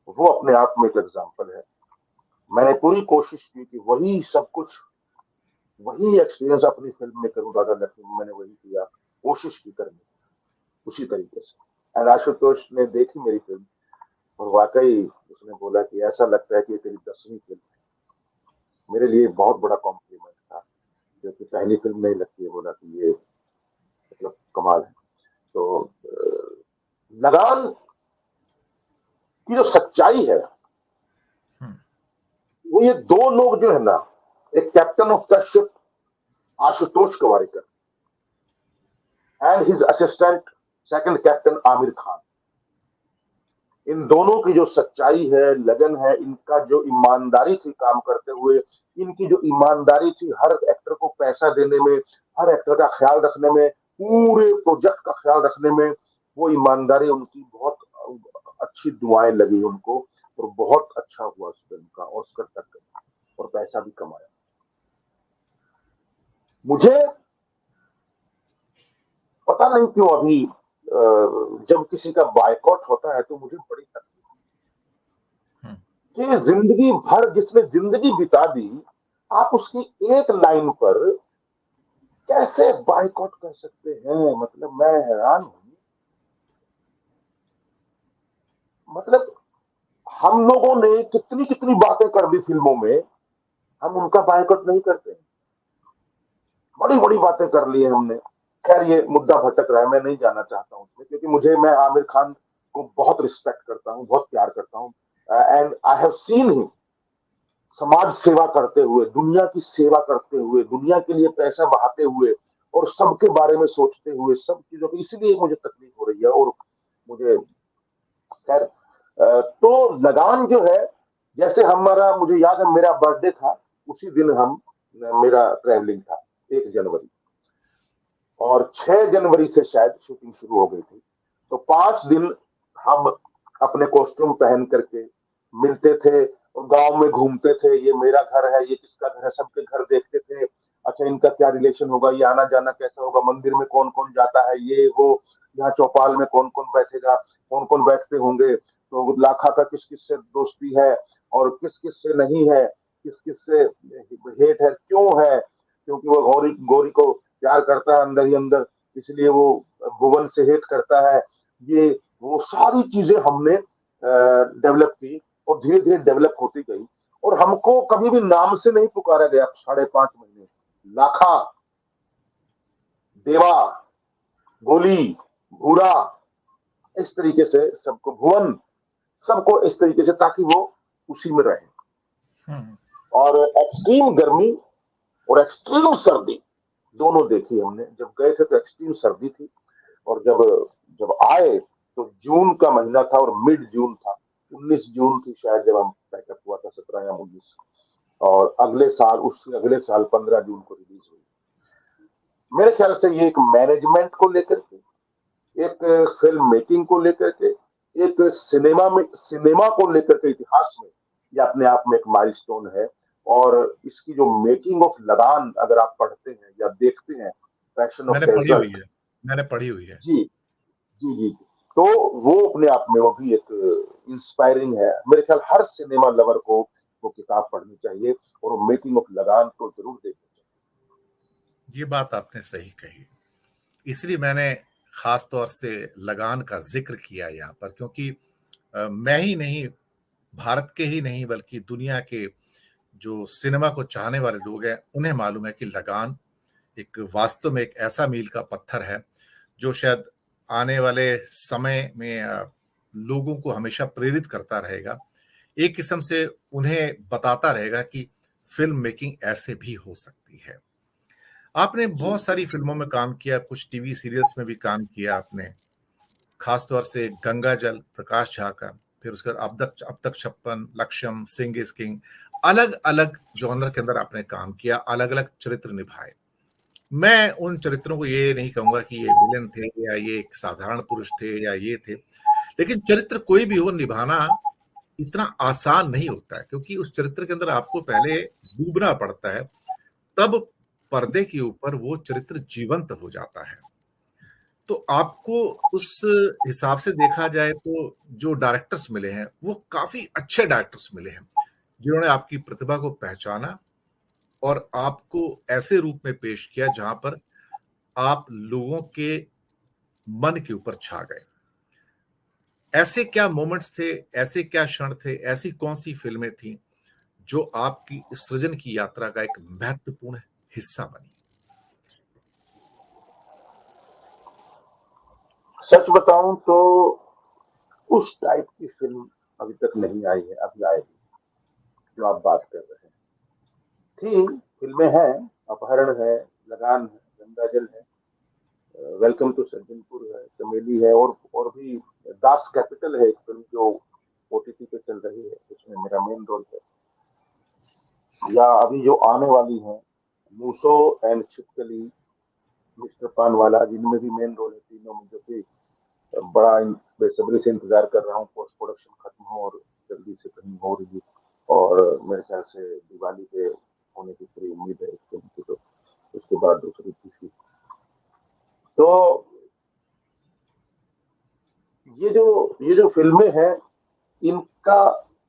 वो अपने आप में एक एग्जाम्पल है। मैंने पूरी कोशिश की कि वही सब कुछ, वही एक्सपीरियंस अपनी फिल्म में करूं, दादा लक्ष्मी में मैंने वही किया, कोशिश की करने उसी तरीके से। एंड आशुतोष ने देखी मेरी फिल्म, और वाकई उसने बोला कि ऐसा लगता है कि तेरी 10वीं फिल्म है। मेरे लिए बहुत बड़ा कॉम्प्लीमेंट था, क्योंकि पहली फिल्म नहीं लगती है, बोला कि ये मतलब कमाल है। तो लगान की जो सच्चाई है, वो ये दो लोग जो है ना, एक captain of the ship Ashutosh Gowariker and his assistant second captain Aamir Khan, इन दोनों की जो सच्चाई है, लगन है, इनका जो ईमानदारी थी काम करते हुए, इनकी जो ईमानदारी थी हर एक्टर को पैसा देने में, हर एक्टर का ख्याल रखने में, पूरे प्रोजेक्ट का ख्याल रखने में, वो ईमानदारी उनकी बहुत अच्छी दुआएं लगी उनको, और बहुत अच्छा हुआ उस फिल्म का ऑस्कर तक, और पैसा भी कमाया। मुझे पता नहीं क्यों अभी जब किसी का बायकॉट होता है तो मुझे बड़ी तकलीफ कि जिंदगी भर जिसने जिंदगी बिता दी, आप उसकी एक लाइन पर कैसे बायकॉट कर सकते हैं? मतलब मैं हैरान हूं। मतलब हम लोगों ने कितनी कितनी बातें कर दी फिल्मों में, हम उनका बायकॉट नहीं करते। बड़ी बड़ी बातें कर ली है हमने। खैर ये मुद्दा भटक रहा है, मैं नहीं जाना चाहता हूँ उसमें, क्योंकि मैं आमिर खान को बहुत रिस्पेक्ट करता हूँ, बहुत प्यार करता हूँ। And I have seen him समाज सेवा करते हुए, दुनिया की सेवा करते हुए, दुनिया के लिए पैसा बहाते हुए और सबके बारे में सोचते हुए, सब चीजों की, इसलिए मुझे तकलीफ हो रही है। और मुझे खैर तो लगान जो है, जैसे हमारा, मुझे याद है मेरा बर्थडे था, उसी दिन हम मेरा ट्रैवलिंग था 1 जनवरी, और 6 जनवरी से शायद शूटिंग शुरू हो गई थी। तो 5 दिन हम अपने कॉस्ट्यूम पहन करके मिलते थे और गांव में घूमते थे, ये मेरा घर है, ये किसका घर है, सबके घर देखते थे। अच्छा इनका क्या रिलेशन होगा, ये आना जाना कैसा होगा, मंदिर में कौन कौन जाता है, ये वो, यहाँ चौपाल में कौन कौन बैठेगा, कौन कौन बैठते होंगे, तो लाखा का किस किस से दोस्ती है और किस किस से नहीं है, किस किस से हेट है, क्यों है, क्योंकि वो गौरी गौरी को प्यार करता है अंदर ही अंदर, इसलिए वो भुवन से हेट करता है। ये वो सारी चीजें हमने डेवलप की और धीरे धीरे डेवलप होती गई। और हमको कभी भी नाम से नहीं पुकारा गया 5.5 महीने। लाखा, देवा, गोली, भूरा, इस तरीके से सबको, भुवन, सबको इस तरीके से, ताकि वो उसी में रहे। और एक्सट्रीम गर्मी और एक्सट्रीम सर्दी दोनों देखी हमने। जब गए थे तो एक्सट्रीम सर्दी थी, और जब जब आए तो जून का महीना था और मिड जून था, 19 जून थी शायद जब हम पैकअप हुआ था, 17 या 19। और अगले साल, उससे अगले साल 15 जून को रिलीज हुई। मेरे ख्याल से ये एक मैनेजमेंट को लेकर के, एक फिल्म मेकिंग को लेकर के, एक सिनेमा को लेकर के इतिहास में ये अपने आप में एक माइलस्टोन है। और इसकी जो मेकिंग ऑफ लगान अगर आप पढ़ते हैं या देखते हैं, पैशन ऑफ मैंने पढ़ी हुई डेजर्ट, है, मैंने पढ़ी हुई है। जी जी जी, तो वो अपने आप में वो भी एक इंस्पायरिंग है। मेरे ख्याल हर सिनेमा लवर को वो किताब पढ़नी चाहिए और मेकिंग ऑफ लगान को जरूर देखनी चाहिए। ये बात आपने सही कही, इसलिए मैंने खास तौर से लगान का जिक्र किया यहाँ पर, क्योंकि मैं ही नहीं, भारत के ही नहीं बल्कि दुनिया के जो सिनेमा को चाहने वाले लोग हैं उन्हें मालूम है कि लगान एक वास्तव में एक ऐसा मील का पत्थर है जो शायद आने वाले समय में लोगों को हमेशा प्रेरित करता रहेगा, एक किस्म से उन्हें बताता रहेगा कि फिल्म मेकिंग ऐसे भी हो सकती है। आपने जी बहुत सारी फिल्मों में काम किया, कुछ टीवी सीरियल्स में भी काम किया आपने, खास तौर से गंगा जल प्रकाश झा का, फिर उसके बाद अब तक 56, लक्ष्यम, सिंह इज किंग, अलग अलग जॉनर के अंदर आपने काम किया, अलग अलग चरित्र निभाए। मैं उन चरित्रों को ये नहीं कहूंगा कि ये विलेन थे या ये एक साधारण पुरुष थे या ये थे, लेकिन चरित्र कोई भी हो, निभाना इतना आसान नहीं होता है, क्योंकि उस चरित्र के अंदर आपको पहले डूबना पड़ता है, तब पर्दे के ऊपर वो चरित्र जीवंत हो जाता है। तो आपको उस हिसाब से देखा जाए तो जो डायरेक्टर्स मिले हैं वो काफी अच्छे डायरेक्टर्स मिले हैं, जिन्होंने आपकी प्रतिभा को पहचाना और आपको ऐसे रूप में पेश किया जहां पर आप लोगों के मन के ऊपर छा गए। ऐसे क्या मोमेंट्स थे, ऐसे क्या क्षण थे, ऐसी कौन सी फिल्में थी जो आपकी सृजन की यात्रा का एक महत्वपूर्ण हिस्सा बनी? सच बताऊं तो उस टाइप की फिल्म अभी तक नहीं आई है, अभी आएगी जो आप बात कर रहे हैं। थी, फिल्में हैं, अपहरण है, लगान है, गंगा जल है, वेलकम टू सज्जनपुर है, चमेली है, और भी दास कैपिटल है एक फिल्म जो ओटीटी पे चल रही है, उसमें मेरा मेन रोल है। या अभी जो आने वाली है, मूसो एंड छिपकली, मिस्टर पानवाला, जिनमें भी मेन रोल है तीनों में, जो कि बड़ा बेसब्री से इंतजार कर रहा हूँ पोस्ट प्रोडक्शन खत्म हो और जल्दी से कहीं हो रिलीज। और मेरे ख्याल से दिवाली पे होने की पूरी उम्मीद है इस फिल्म की। तो उसके बाद दूसरी तीसरी, तो ये जो फिल्में हैं, इनका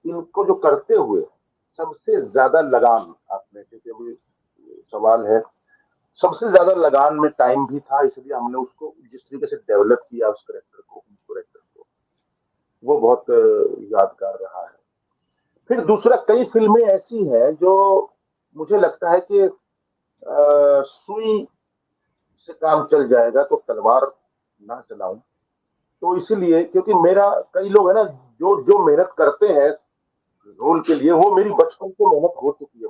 इनको जो करते हुए सबसे ज्यादा लगान, आपने, क्योंकि अभी सवाल है, सबसे ज्यादा लगान में टाइम भी था, इसलिए हमने उसको जिस तरीके से डेवलप किया उस करेक्टर को, वो बहुत यादगार रहा है। फिर दूसरा, कई फिल्में ऐसी हैं जो मुझे लगता है कि सुई से काम चल जाएगा तो तलवार ना चलाऊं। तो इसीलिए, क्योंकि मेरा, कई लोग है ना जो जो मेहनत करते हैं रोल के लिए, वो मेरी बचपन से मेहनत हो चुकी है,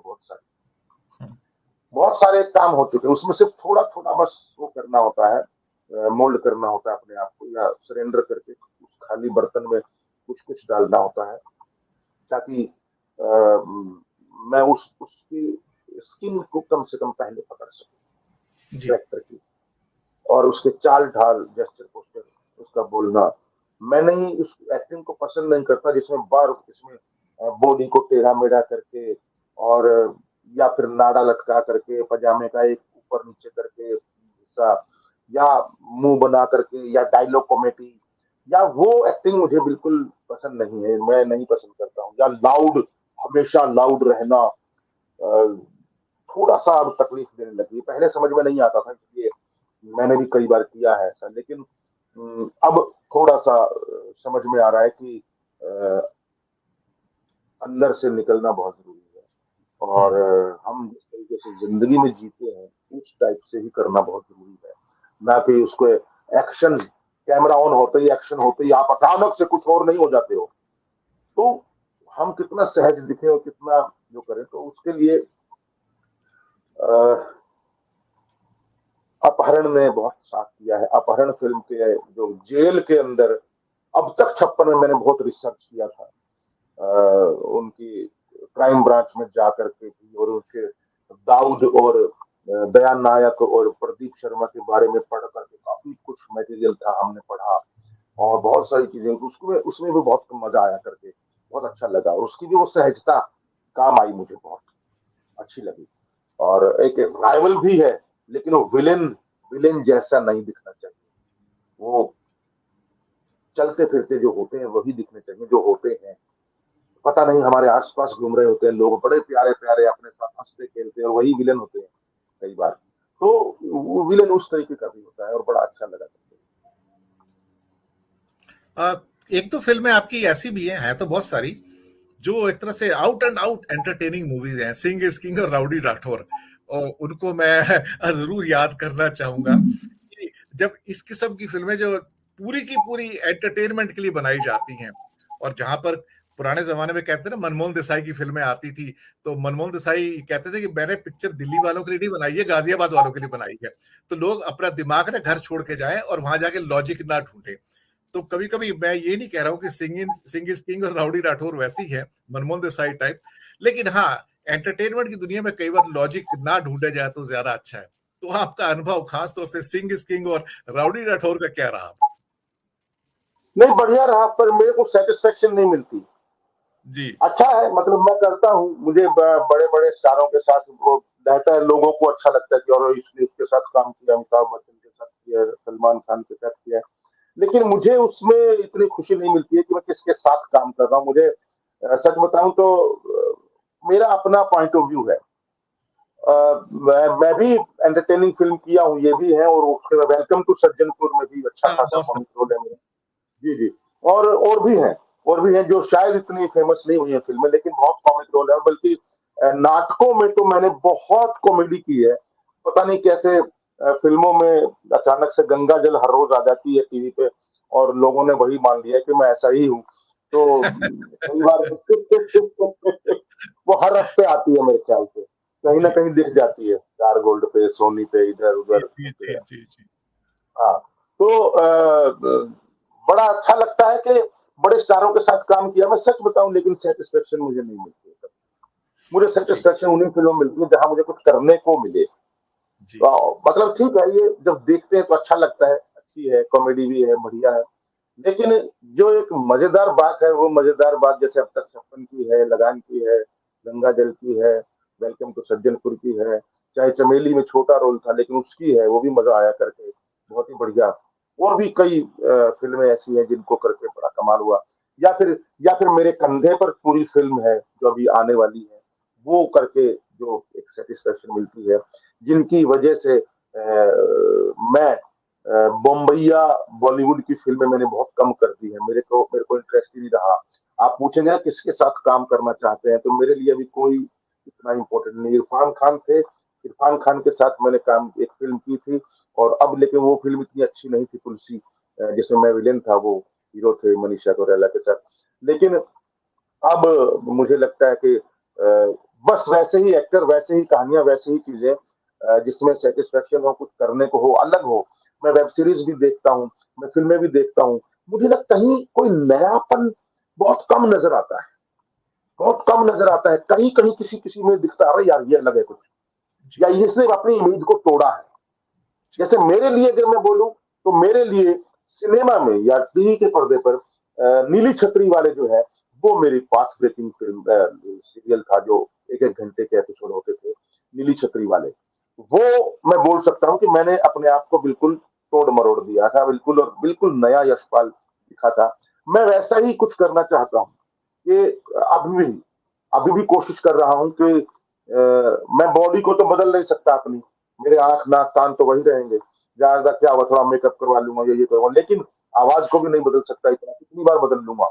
बहुत सारे काम हो चुके हैं, उसमें सिर्फ थोड़ा थोड़ा बस वो करना होता है, मोल्ड करना होता है अपने आप को, या सरेंडर करके उस खाली बर्तन में कुछ कुछ डालना होता है, ताकि मैं उस उसकी स्किन को कम से कम पहले पकड़ सकूं जी। कैरेक्टर की, और उसके चाल ढाल, जेस्चर पोस्चर, उसका बोलना। मैं नहीं, उस एक्टिंग को पसंद नहीं करता जिसमें बार इसमें बॉडी को टेढ़ा मेढ़ा करके, और या फिर नाड़ा लटका करके पजामे का एक ऊपर नीचे करके हिस्सा, या मुंह बना करके, या डायलॉग कॉमेडी, या वो एक्टिंग मुझे बिल्कुल पसंद नहीं है, मैं नहीं पसंद करता हूँ। या लाउड, हमेशा लाउड रहना, थोड़ा सा अब तकलीफ देने लगी, पहले समझ में नहीं आता था, इसलिए मैंने भी कई बार किया है ऐसा, लेकिन अब थोड़ा सा समझ में आ रहा है कि अ, अंदर से निकलना बहुत जरूरी है, और हम जिस तरीके से जिंदगी में जीते हैं उस टाइप से ही करना बहुत जरूरी है, ना कि उसको एक्शन, कैमरा ऑन होते ही, एक्शन होते ही आप अचानक से कुछ और नहीं हो जाते हो। तो हम कितना सहज दिखे और कितना जो करें, तो उसके लिए अ, अपहरण ने बहुत साथ किया है। अपहरण फिल्म के जो जेल के अंदर, अब तक 56 में मैंने बहुत रिसर्च किया था, उनकी क्राइम ब्रांच में जा करके भी, और उनके दाऊद और दयान नायक और प्रदीप शर्मा के बारे में पढ़ करके काफी कुछ मटेरियल था, हमने पढ़ा, और बहुत सारी चीजें उसमें उसमें भी बहुत मजा आया करके, बहुत अच्छा लगा, और उसकी भी वो सहजता काम आई, मुझे बहुत अच्छी लगी। और एक राइवल भी है, लेकिन वो विलेन विलेन जैसा नहीं दिखना चाहिए, वो चलते फिरते जो होते हैं वही दिखने चाहिए जो होते हैं। पता नहीं हमारे आसपास घूम रहे होते हैं लोग, बड़े प्यारे प्यारे अपने साथ हंसते खेलते हैं, और वही विलेन होते हैं कई बार। तो वो विलेन उस तरीके का भी होता है, और बड़ा अच्छा लगा। एक तो फिल्में आपकी ऐसी भी हैं, है तो बहुत सारी, जो एक तरह से out and out entertaining movies हैं, सिंग इज किंग और राउडी राठौर, और उनको मैं जरूर याद करना चाहूंगा कि जब इस किस्म की फिल्में जो पूरी की पूरी एंटरटेनमेंट के लिए बनाई जाती हैं, और जहां पर पुराने जमाने में कहते थे ना, मनमोहन देसाई की फिल्में आती थी, तो मनमोहन देसाई कहते थे कि मैंने पिक्चर दिल्ली वालों के लिए नहीं बनाई है, गाजियाबाद वालों के लिए बनाई है, तो लोग अपना दिमाग ना घर छोड़ के जाएं और वहां जाके लॉजिक ना ढूंढे। तो कभी कभी मैं ये नहीं कह रहा हूँ कि सिंग इज किंग और राउडी राठौर वैसी है, मनमोहन देसाई टाइप, लेकिन हाँ, एंटरटेनमेंट की दुनिया में कई बार लॉजिक ना ढूंढा जाए तो ज्यादा अच्छा है। तो आपका अनुभव खास तौर से सिंग इज किंग और राउडी राठौर का क्या रहा? नहीं, बढ़िया रहा, पर मेरे को सेटिस्फेक्शन नहीं मिलती। जी। अच्छा है, मतलब मैं करता हूँ, मुझे बड़े बड़े स्टारों के साथ वो रहता है, लोगों को अच्छा लगता है कि और इसने उसके साथ काम किया, अमिताभ बच्चन के साथ किया, सलमान खान के साथ किया, लेकिन मुझे उसमें इतनी खुशी नहीं मिलती है कि मैं किसके साथ काम कर रहा हूँ। मुझे सच बताऊं तो मेरा अपना पॉइंट ऑफ व्यू है। मैं भी एंटरटेनिंग फिल्म किया हूँ, ये भी है, और उसके बाद वेलकम टू सज्जनपुर में भी अच्छा हाँ, खासा बहुत कॉमिक सारे। रोल है मेरा। जी जी। और भी हैं, और भी हैं जो शायद इतनी फेमस नहीं हुई है फिल्में, लेकिन बहुत कॉमिक रोल है, बल्कि नाटकों में तो मैंने बहुत कॉमेडी की है। पता नहीं कैसे फिल्मों में अचानक से गंगा जल हर रोज आ जाती है टीवी पे, और लोगों ने वही मान लिया कि मैं ऐसा ही हूँ। तो कई बार वो हर हफ्ते आती है मेरे ख्याल से, कहीं ना जी कहीं दिख जाती है, स्टार गोल्ड पे, सोनी पे, इधर जी उधर जी पे। जी जी जी। हाँ। तो बड़ा अच्छा लगता है कि बड़े स्टारों के साथ काम किया, मैं सच बताऊं, लेकिन सेटिस्फेक्शन मुझे नहीं मिलती है। मुझे जी सेटिस्फेक्शन उन्हीं फिल्मों में मिलती है जहां मुझे कुछ करने को मिले। जी मतलब ठीक है, ये जब देखते हैं तो अच्छा लगता है, अच्छी है, कॉमेडी भी है, बढ़िया है, लेकिन जो एक मजेदार बात है, वो मजेदार बात जैसे अब तक 56 की है, लगान की है, गंगा जल की है, वेलकम टू सज्जनपुर की है, चाहे चमेली में छोटा रोल था लेकिन उसकी है, वो भी मजा आया करके, बहुत ही बढ़िया। और भी कई फिल्में ऐसी हैं जिनको करके बड़ा कमाल हुआ। या फिर या फिर मेरे कंधे पर पूरी फिल्म है जो अभी आने वाली है, वो करके जो एक सेटिस्फेक्शन मिलती है, जिनकी वजह से मैं बम्बैया बॉलीवुड की फिल्में मैंने बहुत कम कर दी है, मेरे को इंटरेस्ट ही नहीं रहा। आप पूछेंगे ना किसके साथ काम करना चाहते हैं, तो मेरे लिए अभी कोई इतना इम्पोर्टेंट नहीं। इरफान खान थे, इरफान खान के साथ मैंने काम एक फिल्म की थी, और अब लेकिन वो फिल्म इतनी अच्छी नहीं थी, तुलसी, जिसमें मैं विलेन था, वो हीरो थे मनीषा कोइराला के साथ। लेकिन अब मुझे लगता है कि बस वैसे ही एक्टर, वैसे ही कहानियां, वैसे ही चीजें, जिसमें सेटिस्फेक्शन हो, कुछ करने को हो, अलग हो। मैं वेब सीरीज भी देखता हूँ, मैं फिल्में भी देखता हूँ, मुझे ना कहीं कोई नयापन बहुत कम नजर आता है, बहुत कम नजर आता है। कहीं कहीं किसी किसी में दिखता है यार ये अलग है कुछ, जी, या इसने अपनी इमेज को तोड़ा है। जैसे मेरे लिए अगर मैं बोलूं, तो मेरे लिए सिनेमा में या टीवी के पर्दे पर नीली छतरी वाले जो है, वो मेरी पाथ ब्रेकिंग फिल्म सीरियल था, जो एक एक घंटे के एपिसोड होते थे, नीली छतरी वाले। वो मैं बोल सकता हूँ कि मैंने अपने आप को बिल्कुल तोड़ मरोड़ दिया था, बिल्कुल, और बिल्कुल नया यशपाल दिखा था। मैं वैसा ही कुछ करना चाहता हूँ कि अभी भी अभी भी कोशिश कर रहा हूँ कि मैं बॉडी को तो बदल नहीं सकता अपनी, मेरे आंख नाक कान तो वही रहेंगे, ज्यादा क्या हुआ, थोड़ा मेकअप करवा लूंगा, ये करूंगा, लेकिन आवाज को भी नहीं बदल सकता, इतना कितनी बार बदल लूंगा।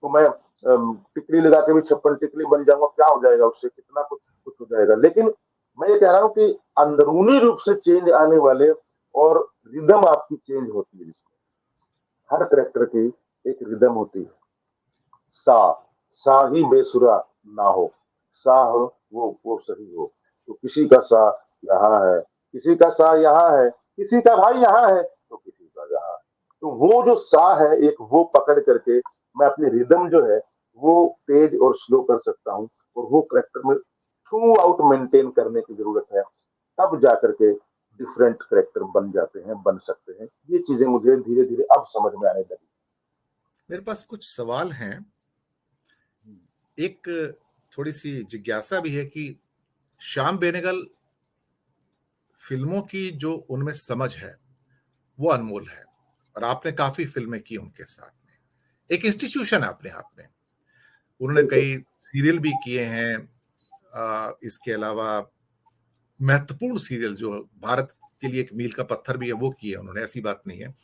तो मैं टिकली लगा के भी 56 टिकली बन जाऊंगा, क्या हो जाएगा उससे, कितना कुछ कुछ हो जाएगा। लेकिन मैं ये कह रहा हूँ कि अंदरूनी रूप से चेंज आने वाले, और रिदम आपकी चेंज होती है, जिसमें हर करेक्टर की एक रिदम होती है। सा सा ही बेसुरा ना हो, सा हो, वो सही हो। तो किसी का सा यहाँ है, किसी का सा यहाँ है, किसी का भाई यहाँ है, तो किसी का यहाँ है। तो वो जो सा है, एक वो पकड़ करके मैं अपनी रिदम जो है वो तेज और स्लो कर सकता हूँ, और वो करेक्टर में थ्रू आउट मेंटेन करने की जरूरत है, तब जाकर के डिफरेंट करेक्टर बन जाते हैं, बन सकते हैं। ये चीजें मुझे धीरे धीरे अब समझ में आने लगी। मेरे पास कुछ सवाल हैं। एक थोड़ी सी जिज्ञासा भी है कि श्याम बेनेगल फिल्मों की जो उनमें समझ है वो अनमोल है, और आपने काफी फिल्में की उनके साथ में, एक इंस्टीट्यूशन है अपने आप में। उन्होंने बिल्कुल। कई सीरियल भी किए हैं। इसके अलावा महत्वपूर्ण सीरियल जो भारत के लिए एक मील का पत्थर भी है वो किए उन्होंने, ऐसी बात नहीं है।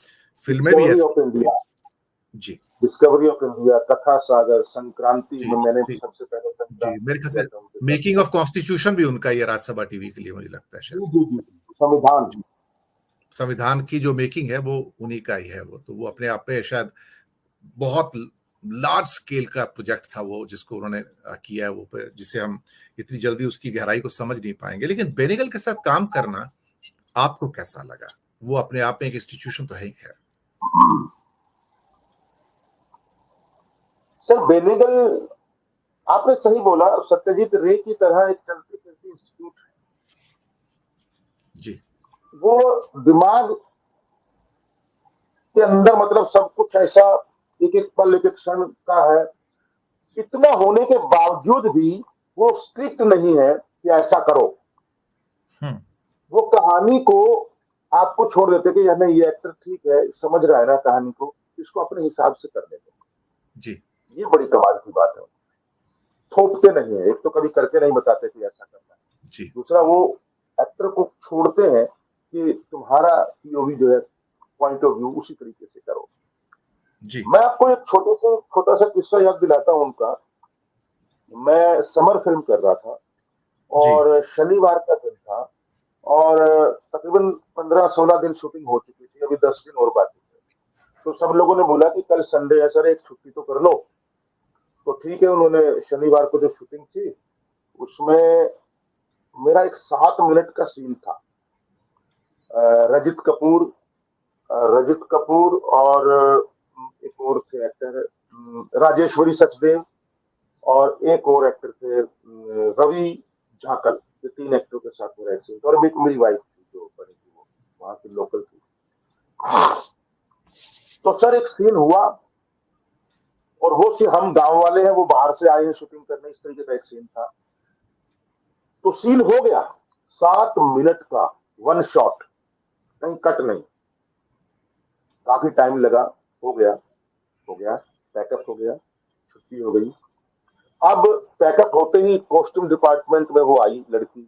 फिल्में भी डिस्कवरी ऐसी। ऑफ इंडिया, जी, discovery of India, Katha Sagar, Sankranti जी, में मैंने जी, सबसे पहले जी, मेरे संक्रांति ख्याल किया से था उनके मेकिंग साथ। ऑफ कॉन्स्टिट्यूशन भी उनका ही है, राज्यसभा टीवी के लिए, मुझे लगता है शायद। जी जी जी, संविधान। संविधान की जो मेकिंग है वो उन्हीं का ही है। वो तो वो अपने आप में शायद बहुत लार्ज स्केल का प्रोजेक्ट था वो, जिसको उन्होंने किया है वो, जिसे हम इतनी जल्दी उसकी गहराई को समझ नहीं पाएंगे। लेकिन बेनेगल के साथ काम करना आपको कैसा लगा? वो अपने आप में एक इंस्टीट्यूशन तो है ही, खैर। सर बेनेगल, आपने सही बोला, सत्यजीत रे की तरह एक चलती फिरती इंस्टीट्यूट है। जी, वो दिमाग के अंदर मतलब सब कुछ ऐसा, एक एक पल, एक एक क्षण का है। इतना होने के बावजूद भी वो स्ट्रिक्ट नहीं है कि ऐसा करो। हम्म, वो कहानी को आपको छोड़ देते कि यार नहीं, ये एक्टर ठीक है, समझ रहा है ना कहानी को, इसको अपने हिसाब से कर देते। जी, ये बड़ी कमाल की बात है। थोपते नहीं है, एक तो कभी करके नहीं बताते कि ऐसा करना है। जी, दूसरा, वो एक्टर को छोड़ते हैं कि तुम्हारा पीओवी जो है, पॉइंट ऑफ व्यू, उसी तरीके से करो। जी, मैं आपको एक छोटा सा किस्सा याद दिलाता हूँ उनका। मैं समर फिल्म कर रहा था, जी, और शनिवार का दिन था, और तकरीबन 15-16 दिन शूटिंग हो चुकी थी, अभी 10 दिन और बाकी थे। तो सब लोगों ने बोला कि कल संडे है सर, एक छुट्टी तो कर लो। तो ठीक है, उन्होंने शनिवार को जो शूटिंग थी, उसमें मेरा एक 7 मिनट का सीन था। रजित कपूर, रजित कपूर और एक और थे एक्टर, राजेश्वरी सचदेव, और एक और एक्टर थे, रवि झाकल। ये 3 एक्टरों के साथ मेरा एक सीन था, और मेरी वाइफ थी जो बनी थी, वो वहां की लोकल थी। तो सर एक सीन हुआ, और वो सीन, हम गांव वाले हैं, वो बाहर से आए हैं शूटिंग करने, इस तरीके का एक सीन था। तो सीन हो गया, 7 मिनट का, वन शॉट, कहीं कट नहीं। काफी टाइम लगा, हो गया, हो गया, पैकअप हो गया, छुट्टी हो गई। अब पैकअप होते ही कॉस्ट्यूम डिपार्टमेंट में वो आई लड़की,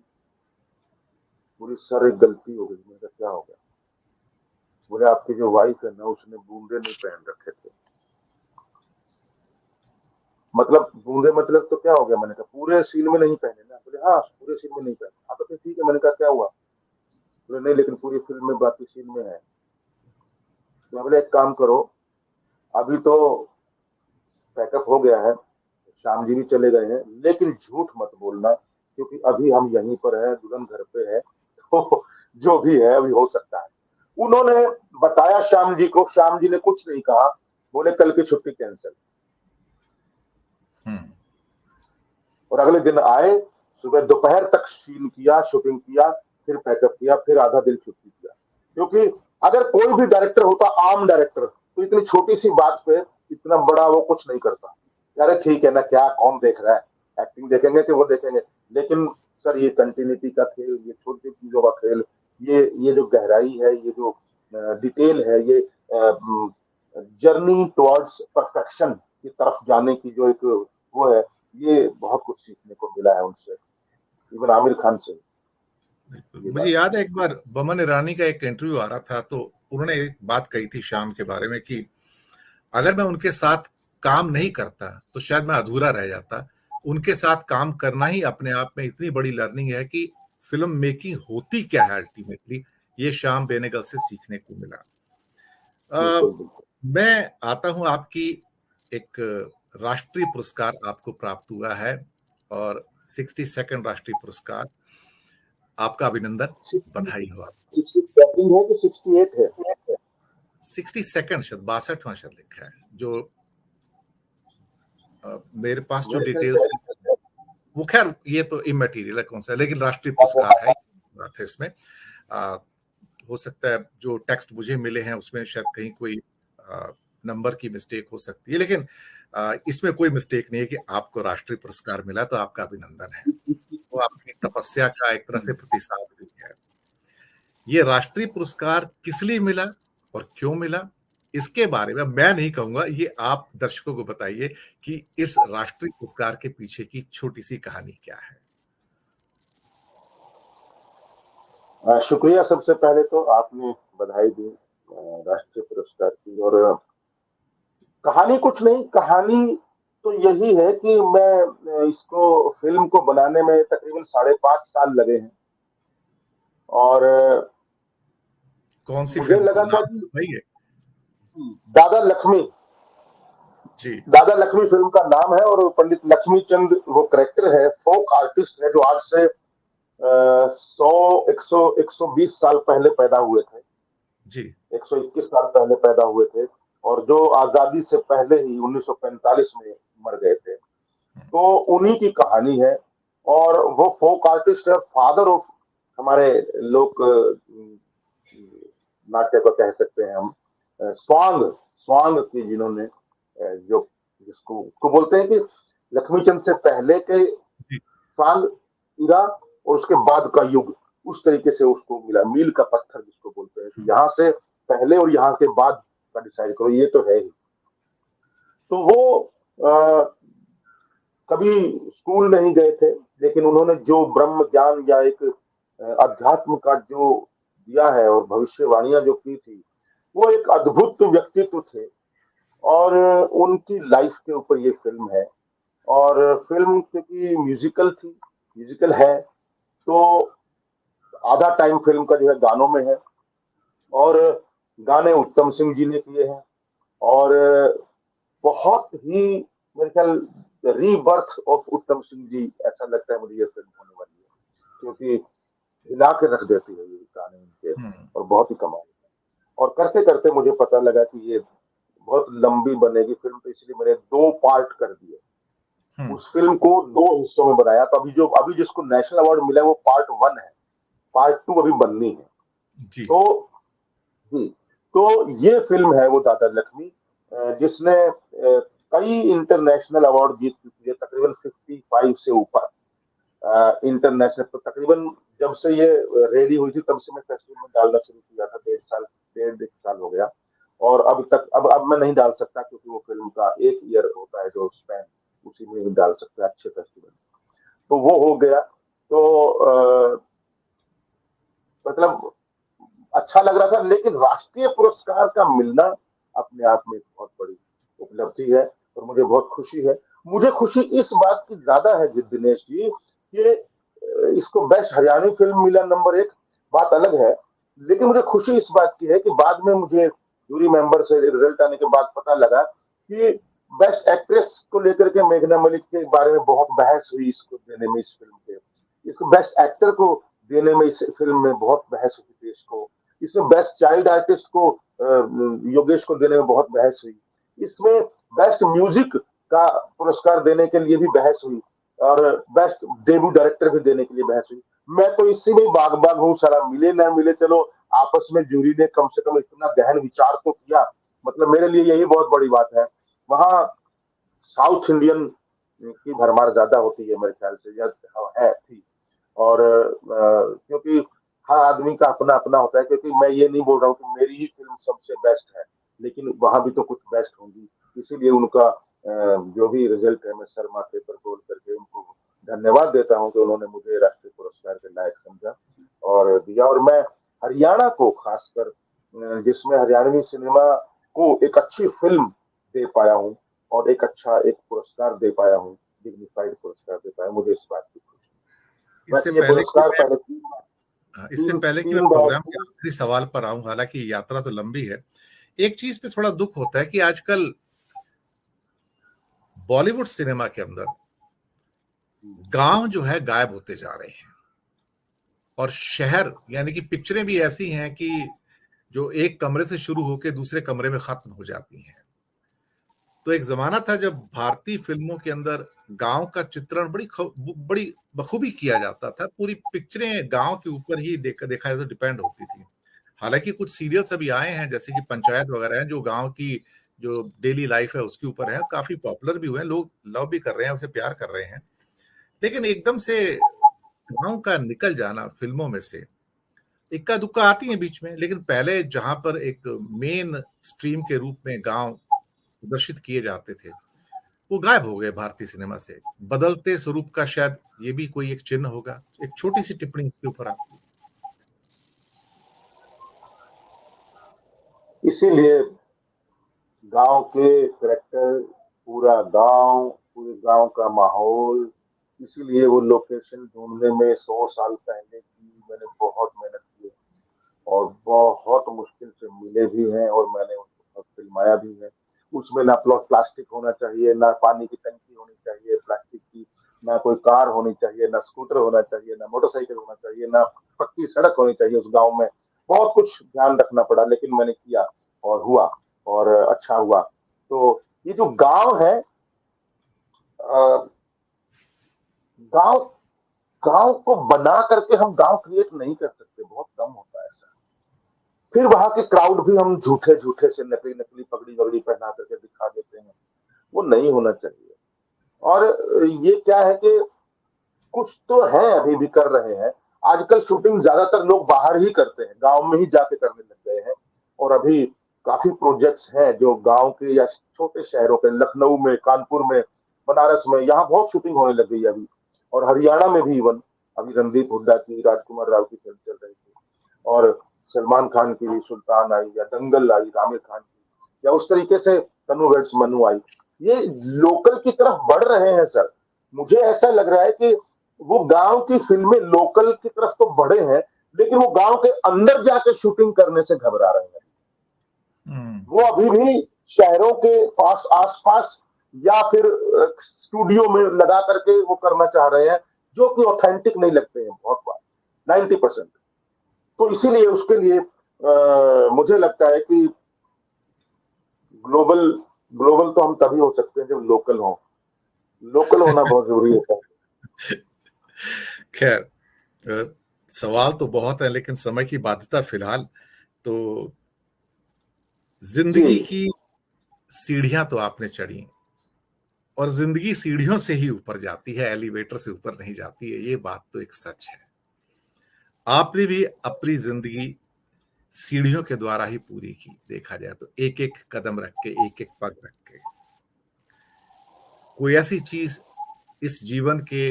बोली सर एक गलती हो गई। मैंने कहा क्या हो गया? बोले आपकी जो वाइफ है ना, उसने बूंदे नहीं पहन रखे थे। मतलब बूंदे मतलब तो क्या हो गया? मैंने कहा पूरे सीन में नहीं पहने ना। बोले हाँ पूरे सीन में नहीं पहने। हाँ तो फिर ठीक है। मैंने कहा क्या हुआ? बोले नहीं लेकिन पूरी फिल्म में बाकी सीन में है। तो बोले एक काम करो, अभी तो पैकअप हो गया है, श्याम जी भी चले गए हैं, लेकिन झूठ मत बोलना क्योंकि अभी हम यहीं पर हैं, दुल्हन घर पे है। तो जो भी है अभी हो सकता है। उन्होंने बताया श्याम जी को, श्याम जी ने कुछ नहीं कहा, बोले कल की छुट्टी कैंसिल। हम्म। और अगले दिन आए, सुबह दोपहर तक सीन किया, शूटिंग किया, फिर पैकअप किया, फिर आधा दिन छुट्टी किया। क्योंकि अगर कोई भी डायरेक्टर होता, आम डायरेक्टर, तो इतनी छोटी सी बात पे इतना बड़ा वो कुछ नहीं करता। अरे ठीक है ना, क्या कौन देख रहा है, एक्टिंग देखेंगे कि वो देखेंगे। लेकिन सर ये कंटिन्यूटी का खेल, ये छोटी चीजों का खेल, ये जो गहराई है, ये जो डिटेल है, ये जर्नी टुवर्ड्स परफेक्शन की तरफ जाने की जो एक वो है, ये बहुत कुछ सीखने को मिला है उनसे, इवन आमिर खान से। ये मुझे बात याद है एक बार बमन ईरानी का एक इंटरव्यू आ रहा था, तो उन्होंने एक बात कही थी श्याम के बारे में कि अगर मैं उनके साथ काम नहीं करता तो शायद मैं अधूरा रह जाता। उनके साथ काम करना ही अपने आप में इतनी बड़ी लर्निंग है कि फिल्म मेकिंग होती क्या है अल्टीमेटली, ये श्याम बेनेगल से सीखने को मिला। बिल्कुल बिल्कुल। मैं आता हूं आपकी एक राष्ट्रीय पुरस्कार आपको प्राप्त हुआ है, और 62nd राष्ट्रीय पुरस्कार। आपका अभिनंदन, 60 बधाई हो। 67 है कि 68 है? 62nd, शायद 62वां शायद लिखा है, जो मेरे पास जो मेरे ख्याल डिटेल्स है से वो, खैर ये तो इमेटीरियल है कौन सा, लेकिन राष्ट्रीय अच्छा, पुरस्कार है, बात है इसमें। आ, हो सकता है जो टेक्स्ट मुझे मिले हैं उसमें शायद कहीं कोई नंबर की मिस्टेक हो सकती है, लेकिन इसमें कोई मिस्टेक नहीं है कि आपको राष्ट्रीय पुरस्कार मिला, तो आपका अभिनंदन है। वो आपकी तपस्या का एक तरह से प्रतिसाद भी है। ये राष्ट्रीय पुरस्कार किस लिए मिला और क्यों मिला, इसके बारे में मैं नहीं कहूंगा, ये आप दर्शकों को बताइए कि इस राष्ट्रीय पुरस्कार के पीछे की छोटी सी कहानी क्या है। शुक्रिया। सबसे पहले तो आपने बधाई दी राष्ट्रीय पुरस्कार की। और कहानी कुछ नहीं, कहानी तो यही है कि मैं इसको फिल्म को बनाने में तकरीबन 5.5 साल लगे हैं। और कौन सी मुझे फिल्म को लगा था नाम कि बताइए। दादा लक्ष्मी, जी। दादा लक्ष्मी फिल्म का नाम है। और पंडित लक्ष्मी चंद वो करेक्टर है, फोक आर्टिस्ट है, जो आज से 100 120 साल पहले पैदा हुए थे, जी। 121 साल पहले पैदा हुए थे, और जो आजादी से पहले ही 1945 में मर गए थे। तो उन्हीं की कहानी है। और वो फोक आर्टिस्ट है, फादर ऑफ हमारे लोक नाट्य को कह सकते हैं हम, स्वांग, स्वांग की जिन्होंने जो जिसको उसको बोलते हैं कि लक्ष्मीचंद से पहले के जी। स्वांग इरा और उसके बाद का युग, उस तरीके से उसको मिला, मील का पत्थर जिसको बोलते हैं कि यहाँ से पहले और यहाँ के बाद का डिसाइड करो, ये तो है ही। तो वो कभी स्कूल नहीं गए थे, लेकिन उन्होंने जो ब्रह्म ज्ञान या एक अध्यात्म का जो दिया है और भविष्यवाणियां जो की थी, वो एक अद्भुत व्यक्तित्व थे। और उनकी लाइफ के ऊपर ये फिल्म है। और फिल्म क्योंकि म्यूजिकल थी, म्यूजिकल है, तो आधा टाइम फिल्म का जो है गानों में है। और गाने उत्तम सिंह जी ने किए हैं। और बहुत ही मेरे ख्याल रीबर्थ ऑफ उत्तम सिंह जी ऐसा लगता है मुझे ये फिल्म होने वाली है, क्योंकि हिला के रख देती है ये गाने इनके, हम्म। और बहुत ही कमाल है। और करते करते मुझे पता लगा कि ये बहुत लंबी बनेगी फिल्म, तो इसलिए मैंने 2 पार्ट कर दिए। हम्म। उस फिल्म को 2 हिस्सों में बनाया। तो अभी जिसको नेशनल अवार्ड मिला है वो पार्ट 1 है, पार्ट 2 अभी बननी है। जी। तो जी, तो ये फिल्म है वो दादा लक्ष्मी, जिसने कई इंटरनेशनल अवार्ड जीत चुकी है, तकरीबन 55 से ऊपर इंटरनेशनल। तो तकरीबन जब से ये रेडी हुई थी तब से मैं फेस्टिवल में डालना शुरू किया था, 1.5 साल हो गया। और अब तक अब मैं नहीं डाल सकता, क्योंकि वो फिल्म का 1 ईयर होता है जो स्पैन, उसी में भी डाल सकते हैं अच्छे फेस्टिवल। तो वो हो गया। तो मतलब अच्छा लग रहा था। लेकिन राष्ट्रीय पुरस्कार का मिलना अपने आप में एक बहुत बड़ी उपलब्धि है, और मुझे बहुत खुशी है। मुझे खुशी इस बात की ज्यादा है दिनेश जी कि इसको बेस्ट हरियाणवी फिल्म मिला नंबर 1, बात अलग है। लेकिन मुझे खुशी इस बात की है कि बाद में मुझे जूरी मेंबर से रिजल्ट आने के बाद पता लगा कि बेस्ट एक्ट्रेस को लेकर के मेघना मलिक के बारे में बहुत बहस हुई इसको देने में, इस फिल्म के। इसको बेस्ट एक्टर को देने में, इस फिल्म में बहुत बहस हुई थी इसको। इसमें बेस्ट चाइल्ड आर्टिस्ट को योगेश को देने में बहुत बहस हुई। इसमें बेस्ट म्यूजिक का पुरस्कार देने के लिए भी बहस हुई, और बेस्ट डेब्यू डायरेक्टर भी देने के लिए बहस हुई। मैं तो इसी में बाग बाग हूँ, सारा मिले ना मिले, चलो आपस में जूरी ने कम से कम इतना गहन विचार तो किया, मतलब मेरे लिए यही बहुत बड़ी बात है। वहां साउथ इंडियन की भरमार ज्यादा होती है मेरे ख्याल से, या है थी। और क्योंकि हर आदमी का अपना अपना होता है, क्योंकि मैं ये नहीं बोल रहा हूँ कि मेरी ही फिल्म सबसे बेस्ट है, लेकिन वहां भी तो कुछ बेस्ट होंगी। इसीलिए उनका जो भी रिजल्ट है, मैं सर माथे पर बोल करके उनको धन्यवाद देता हूँ कि उन्होंने मुझे राष्ट्रीय पुरस्कार के लायक समझा और दिया। और मैं हरियाणा को खासकर, जिसमें हरियाणवी सिनेमा को एक अच्छी फिल्म दे पाया हूँ और एक अच्छा एक पुरस्कार दे पाया हूँ, डिग्निफाइड पुरस्कार दे पाया, मुझे इस बात की खुशी है। इससे वैसे ये पहले कि पुरस्कार मैं पहले इससे पहले कि मैं तीन बार। प्रोग्राम के आखिरी सवाल पर आऊं, हालांकि यात्रा तो लंबी है, एक चीज पे थोड़ा दुख होता है कि आजकल बॉलीवुड सिनेमा के अंदर गांव जो है गायब होते जा रहे हैं, और शहर यानी कि पिक्चरें भी ऐसी हैं कि जो एक कमरे से शुरू होकर दूसरे कमरे में खत्म हो जाती हैं। तो एक जमाना था जब भारतीय फिल्मों के अंदर गांव का चित्रण बड़ी बखूबी किया जाता था, पूरी पिक्चरें गांव के ऊपर ही देखा जाए तो डिपेंड होती थी। हालांकि कुछ सीरियल्स अभी आए हैं जैसे कि पंचायत वगैरह हैं, जो गांव की जो डेली लाइफ है उसके ऊपर है, काफी पॉपुलर भी हुए हैं, लोग लव भी कर रहे हैं, उसे प्यार कर रहे हैं। लेकिन एकदम से गांव का निकल जाना फिल्मों में से, इक्का दुक्का आती है बीच में, लेकिन पहले जहां पर एक मेन स्ट्रीम के रूप में गांव प्रदर्शित किए जाते थे, वो गायब हो गए भारतीय सिनेमा से। बदलते स्वरूप का शायद ये भी कोई एक चिन्ह होगा। एक छोटी सी टिप्पणी इसके ऊपर आपकी। इसीलिए गांव के करेक्टर, पूरा गांव, पूरे गांव का माहौल, इसीलिए वो लोकेशन ढूंढने में 100 साल पहले की मैंने बहुत मेहनत की और बहुत मुश्किल से मिले भी हैं, और मैंने उसको फिल्माया भी है। उसमें ना प्लास्टिक होना चाहिए, ना पानी की टंकी होनी चाहिए प्लास्टिक की, ना कोई कार होनी चाहिए, ना स्कूटर होना चाहिए, ना मोटरसाइकिल होना चाहिए, ना पक्की सड़क होनी चाहिए उस गांव में। बहुत कुछ ध्यान रखना पड़ा, लेकिन मैंने किया और हुआ, और अच्छा हुआ। तो ये जो गांव है, गांव गांव को बना करके हम गांव क्रिएट नहीं कर सकते, बहुत कम होता है ऐसा। फिर वहां के क्राउड भी हम झूठे झूठे से नकली नकली पगड़ी वगड़ी पहना करके दिखा देते हैं, वो नहीं होना चाहिए। और ये क्या है कि कुछ तो है अभी भी कर रहे हैं। आजकल शूटिंग ज्यादातर लोग बाहर ही करते हैं, गांव में ही जाके करने लग गए हैं। और अभी काफी प्रोजेक्ट्स हैं जो गांव के या छोटे शहरों के, लखनऊ में, कानपुर में, बनारस में, यहाँ बहुत शूटिंग होने लग गई है अभी। और हरियाणा में भी इवन अभी रणदीप हुड्डा की, राजकुमार राव की फिल्म चल रही थी, और सलमान खान की भी सुल्तान आई, या दंगल आई आमिर खान की, या उस तरीके से तनु वेड्स मनु आई। ये लोकल की तरफ बढ़ रहे हैं सर। मुझे ऐसा लग रहा है कि वो गांव की फिल्में लोकल की तरफ तो बढ़े हैं, लेकिन वो गांव के अंदर जाके शूटिंग करने से घबरा रहे हैं। वो अभी भी शहरों के पास आसपास या फिर स्टूडियो में लगा करके वो करना चाह रहे हैं, जो कि ऑथेंटिक नहीं लगते हैं बहुत बार, 90%। तो इसीलिए उसके लिए मुझे लगता है कि ग्लोबल ग्लोबल तो हम तभी हो सकते हैं जब लोकल हो। लोकल होना बहुत जरूरी होता है। खैर, सवाल तो बहुत है लेकिन समय की बाध्यता फिलहाल तो, जी। जिंदगी की सीढ़ियां तो आपने चढ़ी, और जिंदगी सीढ़ियों से ही ऊपर जाती है, एलिवेटर से ऊपर नहीं जाती है, ये बात तो एक सच है। आपने भी अपनी जिंदगी सीढ़ियों के द्वारा ही पूरी की, देखा जाए तो एक एक कदम रख के, एक एक पग रख के। कोई ऐसी चीज इस जीवन के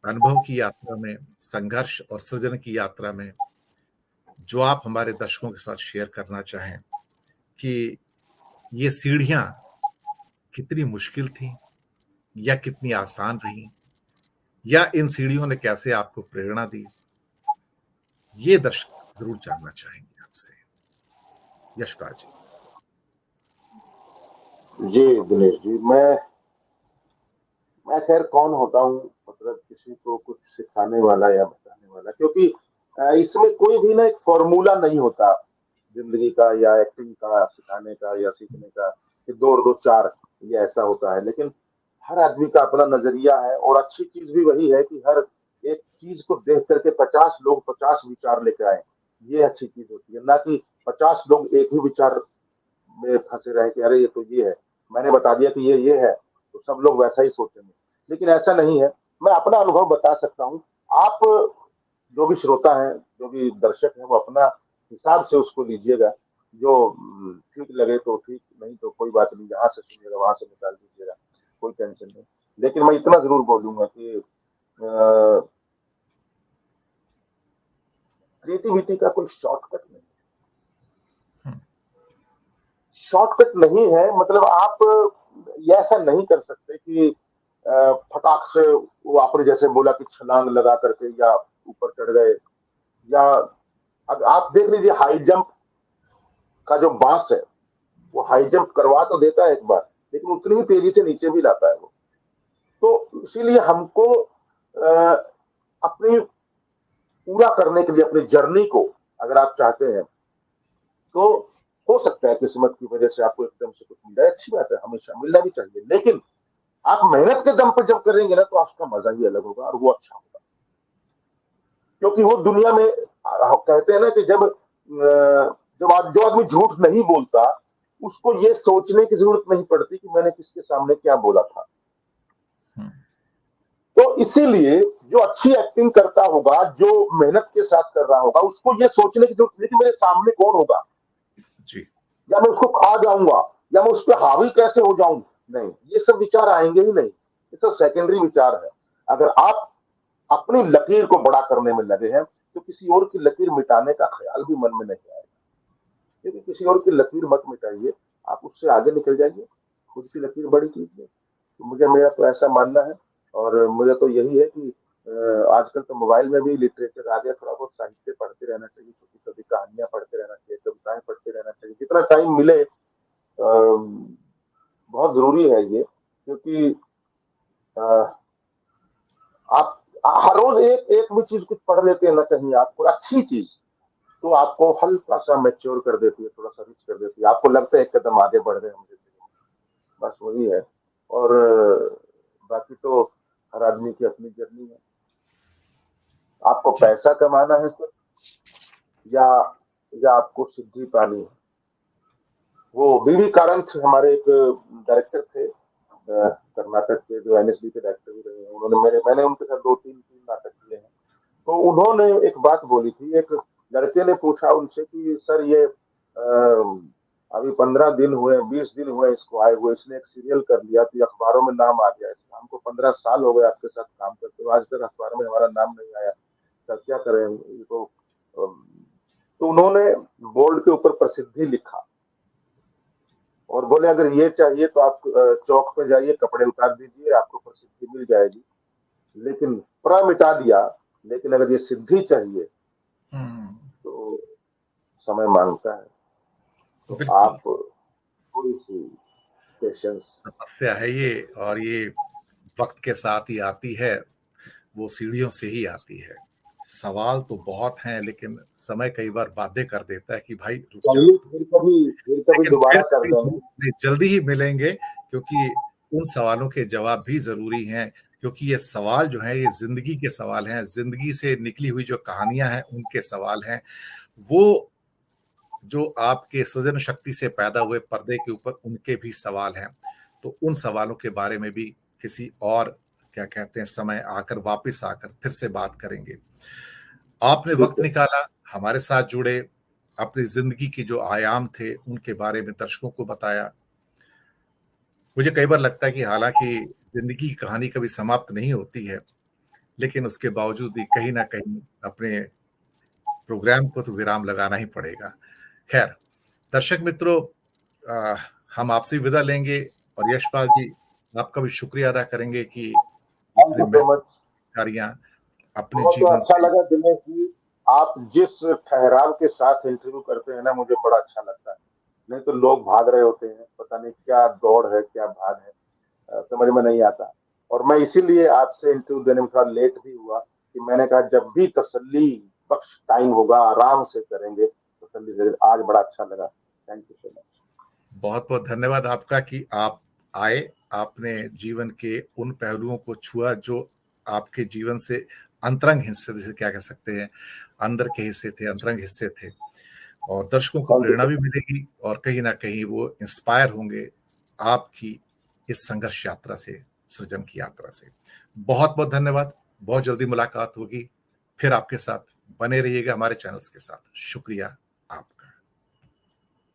अनुभव की यात्रा में, संघर्ष और सृजन की यात्रा में, जो आप हमारे दर्शकों के साथ शेयर करना चाहें कि ये सीढ़ियां कितनी मुश्किल थी, या कितनी आसान रही, या इन सीढ़ियों ने कैसे आपको प्रेरणा दी, ये दर्शक जरूर जानना चाहेंगे आपसे। यशपाल जी। जी दिनेश जी, मैं खैर कौन होता हूँ, मतलब किसी को कुछ सिखाने वाला या बताने वाला, क्योंकि इसमें कोई भी ना एक फॉर्मूला नहीं होता जिंदगी का या एक्टिंग का सिखाने का या सीखने का, कि 2 और 2 4 ये ऐसा होता है। लेकिन हर आदमी का अपना नजरिया है, और अच्छी चीज भी वही है कि हर एक चीज को देख करके 50 लोग 50 विचार लेकर आए। ये अच्छी चीज होती है, ना कि 50 लोग एक ही विचार में फंसे रहे कि अरे ये तो ये है, मैंने बता दिया कि ये है, तो सब लोग वैसा ही सोचेंगे। लेकिन ऐसा नहीं है। मैं अपना अनुभव बता सकता हूँ। आप जो भी श्रोता हैं, जो भी दर्शक हैं, वो अपना हिसाब से उसको लीजिएगा। जो ठीक लगे तो ठीक, नहीं तो कोई बात नहीं, यहाँ से सुनिएगा वहां से निकाल दीजिएगा, कोई टेंशन नहीं। लेकिन मैं इतना जरूर बोलूंगा कि क्रिएटिविटी का कोई शॉर्टकट नहीं, शॉर्टकट नहीं है। मतलब आप ये ऐसा नहीं कर सकते कि फटाक से वो आपने जैसे बोला कि छलांग लगा करके या ऊपर चढ़ गए, या अब आप देख लीजिए हाई जंप का जो बांस है, वो हाई जंप करवा तो देता है एक बार, लेकिन उतनी ही तेजी से नीचे भी लाता है वो। तो इसीलिए हमको अपनी पूरा करने के लिए अपनी जर्नी को अगर आप चाहते हैं, तो हो सकता है किस्मत की वजह से आपको एकदम से कुछ मिल जाए, अच्छी बात है, हमेशा मिलना भी चाहिए। लेकिन आप मेहनत के दम पर जब करेंगे ना, तो आपका मजा ही अलग होगा और वो अच्छा होगा। क्योंकि वो दुनिया में कहते हैं ना कि जो आदमी झूठ नहीं बोलता, उसको ये सोचने की जरूरत नहीं पड़ती कि मैंने किसके सामने क्या बोला था। तो इसीलिए जो अच्छी एक्टिंग करता होगा, जो मेहनत के साथ कर रहा होगा, उसको ये सोचने की जरूरत नहीं कि मेरे सामने कौन होगा जी। या मैं उसको खा जाऊंगा या मैं उस पर हावी कैसे हो जाऊं। नहीं, ये सब विचार आएंगे ही नहीं, ये सब सेकेंडरी विचार है। अगर आप अपनी लकीर को बड़ा करने में लगे हैं, तो किसी और की लकीर मिटाने का ख्याल भी मन में नहीं आएगा। क्योंकि किसी और की लकीर मत मिटाइए, आप उससे आगे निकल जाइए। खुद की लकीर बड़ी चीज है। तो मेरा तो ऐसा मानना है। और मुझे तो यही है कि आजकल तो मोबाइल में भी लिटरेचर आ गया, थोड़ा बहुत साहित्य पढ़ते रहना चाहिए, छोटी छोटी कहानियां पढ़ते रहना चाहिए, कविताएं पढ़ते रहना चाहिए, जितना टाइम मिले। बहुत जरूरी है ये, क्योंकि आप हर रोज एक एक भी चीज कुछ पढ़ लेते हैं ना, कहीं आपको अच्छी चीज, तो आपको हल्का सा मैच्योर कर देती है, थोड़ा सा रिच कर देती है, आपको लगता है एक कदम आगे बढ़ रहे हैं हम जिंदगी में। बस वही है। और बाकी तो हर आदमी की अपनी जर्नी है। आपको जी। पैसा कमाना है सर, या आपको सिद्धि पानी है। वो बीवी कारंथ हमारे एक डायरेक्टर थे, कर्नाटक के, जो एनएसडी के डायरेक्टर भी रहे हैं। मैंने उनके साथ 2 3 नाटक किए हैं। तो उन्होंने एक बात बोली थी। एक लड़के ने पूछा उनसे कि सर ये अभी 15 दिन हुए, 20 दिन हुए इसको आए हुए, इसने एक सीरियल कर लिया, तो अखबारों में नाम आ गया इसका, हमको 15 साल हो गए आपके साथ काम करते हुए, आज तक अखबार में हमारा नाम नहीं आया, सर क्या करें ये तो उन्होंने बोर्ड के ऊपर प्रसिद्धि लिखा और बोले अगर ये चाहिए तो आप चौक पे जाइए, कपड़े उतार दीजिए, आपको प्रसिद्धि मिल जाएगी। लेकिन प्र मिटा दिया। लेकिन अगर ये सिद्धि चाहिए तो समय मांगता है। तो बिल्कुल आप थोड़ी सी पेशेंस। तपस्या है ये, और ये वक्त के साथ ही आती है, वो सीढ़ियों से ही आती है। सवाल तो बहुत हैं, लेकिन समय कई बार बाध्य कर देता है कि भाई रुक जाओ चलिए तुम। फिर कभी लेकिन दोबारा फिर कर कभी देंगे। जल्दी ही मिलेंगे, क्योंकि उन सवालों के जवाब भी जरूरी हैं। क्योंकि ये सवाल जो है, ये जिंदगी के सवाल हैं, जिंदगी से निकली हुई जो कहानियां हैं उनके सवाल हैं। वो जो आपके सृजन शक्ति से पैदा हुए पर्दे के ऊपर, उनके भी सवाल हैं। तो उन सवालों के बारे में भी किसी और, क्या कहते हैं, समय आकर, वापस आकर फिर से बात करेंगे। आपने ठीक वक्त है। निकाला, हमारे साथ जुड़े, अपनी जिंदगी के जो आयाम थे उनके बारे में दर्शकों को बताया। मुझे कई बार लगता है कि हालांकि जिंदगी की कहानी कभी समाप्त नहीं होती है, लेकिन उसके बावजूद भी कहीं ना कहीं अपने प्रोग्राम को तो विराम लगाना ही पड़ेगा। खैर, दर्शक मित्रों, हम आपसे विदा लेंगे। और यशपाल जी, आपका भी शुक्रिया अदा करेंगे कि थैंक इतने यू सो मच। महत्वकारियां अपने बहुत जीवन अच्छा से। लगा दिनेश जी, आप जिस ठहराव के साथ इंटरव्यू करते हैं ना, मुझे बड़ा अच्छा लगता है। नहीं तो लोग भाग रहे होते हैं, पता नहीं क्या दौड़ है, क्या भाग है, समझ में नहीं आता। और मैं इसीलिए आपसे इंटरव्यू देने में थोड़ा लेट भी हुआ कि मैंने कहा जब भी तसल्ली बख्श टाइम होगा आराम से करेंगे तसल्ली से। आज बड़ा अच्छा लगा। Thank you so much. बहुत बहुत धन्यवाद आपका कि आप आए, आपने जीवन के उन पहलुओं को छुआ जो आपके जीवन से अंतरंग हिस्से, जिसे क्या कह सकते हैं, अंदर के हिस्से थे, अंतरंग हिस्से थे। और दर्शकों को थैंक यू प्रेरणा सो भी मच। मिलेगी और कहीं ना कहीं वो इंस्पायर होंगे आपकी इस संघर्ष यात्रा से, सृजन की यात्रा से। बहुत बहुत धन्यवाद। बहुत जल्दी मुलाकात होगी फिर आपके साथ। बने रहिएगा हमारे चैनल्स के साथ। शुक्रिया।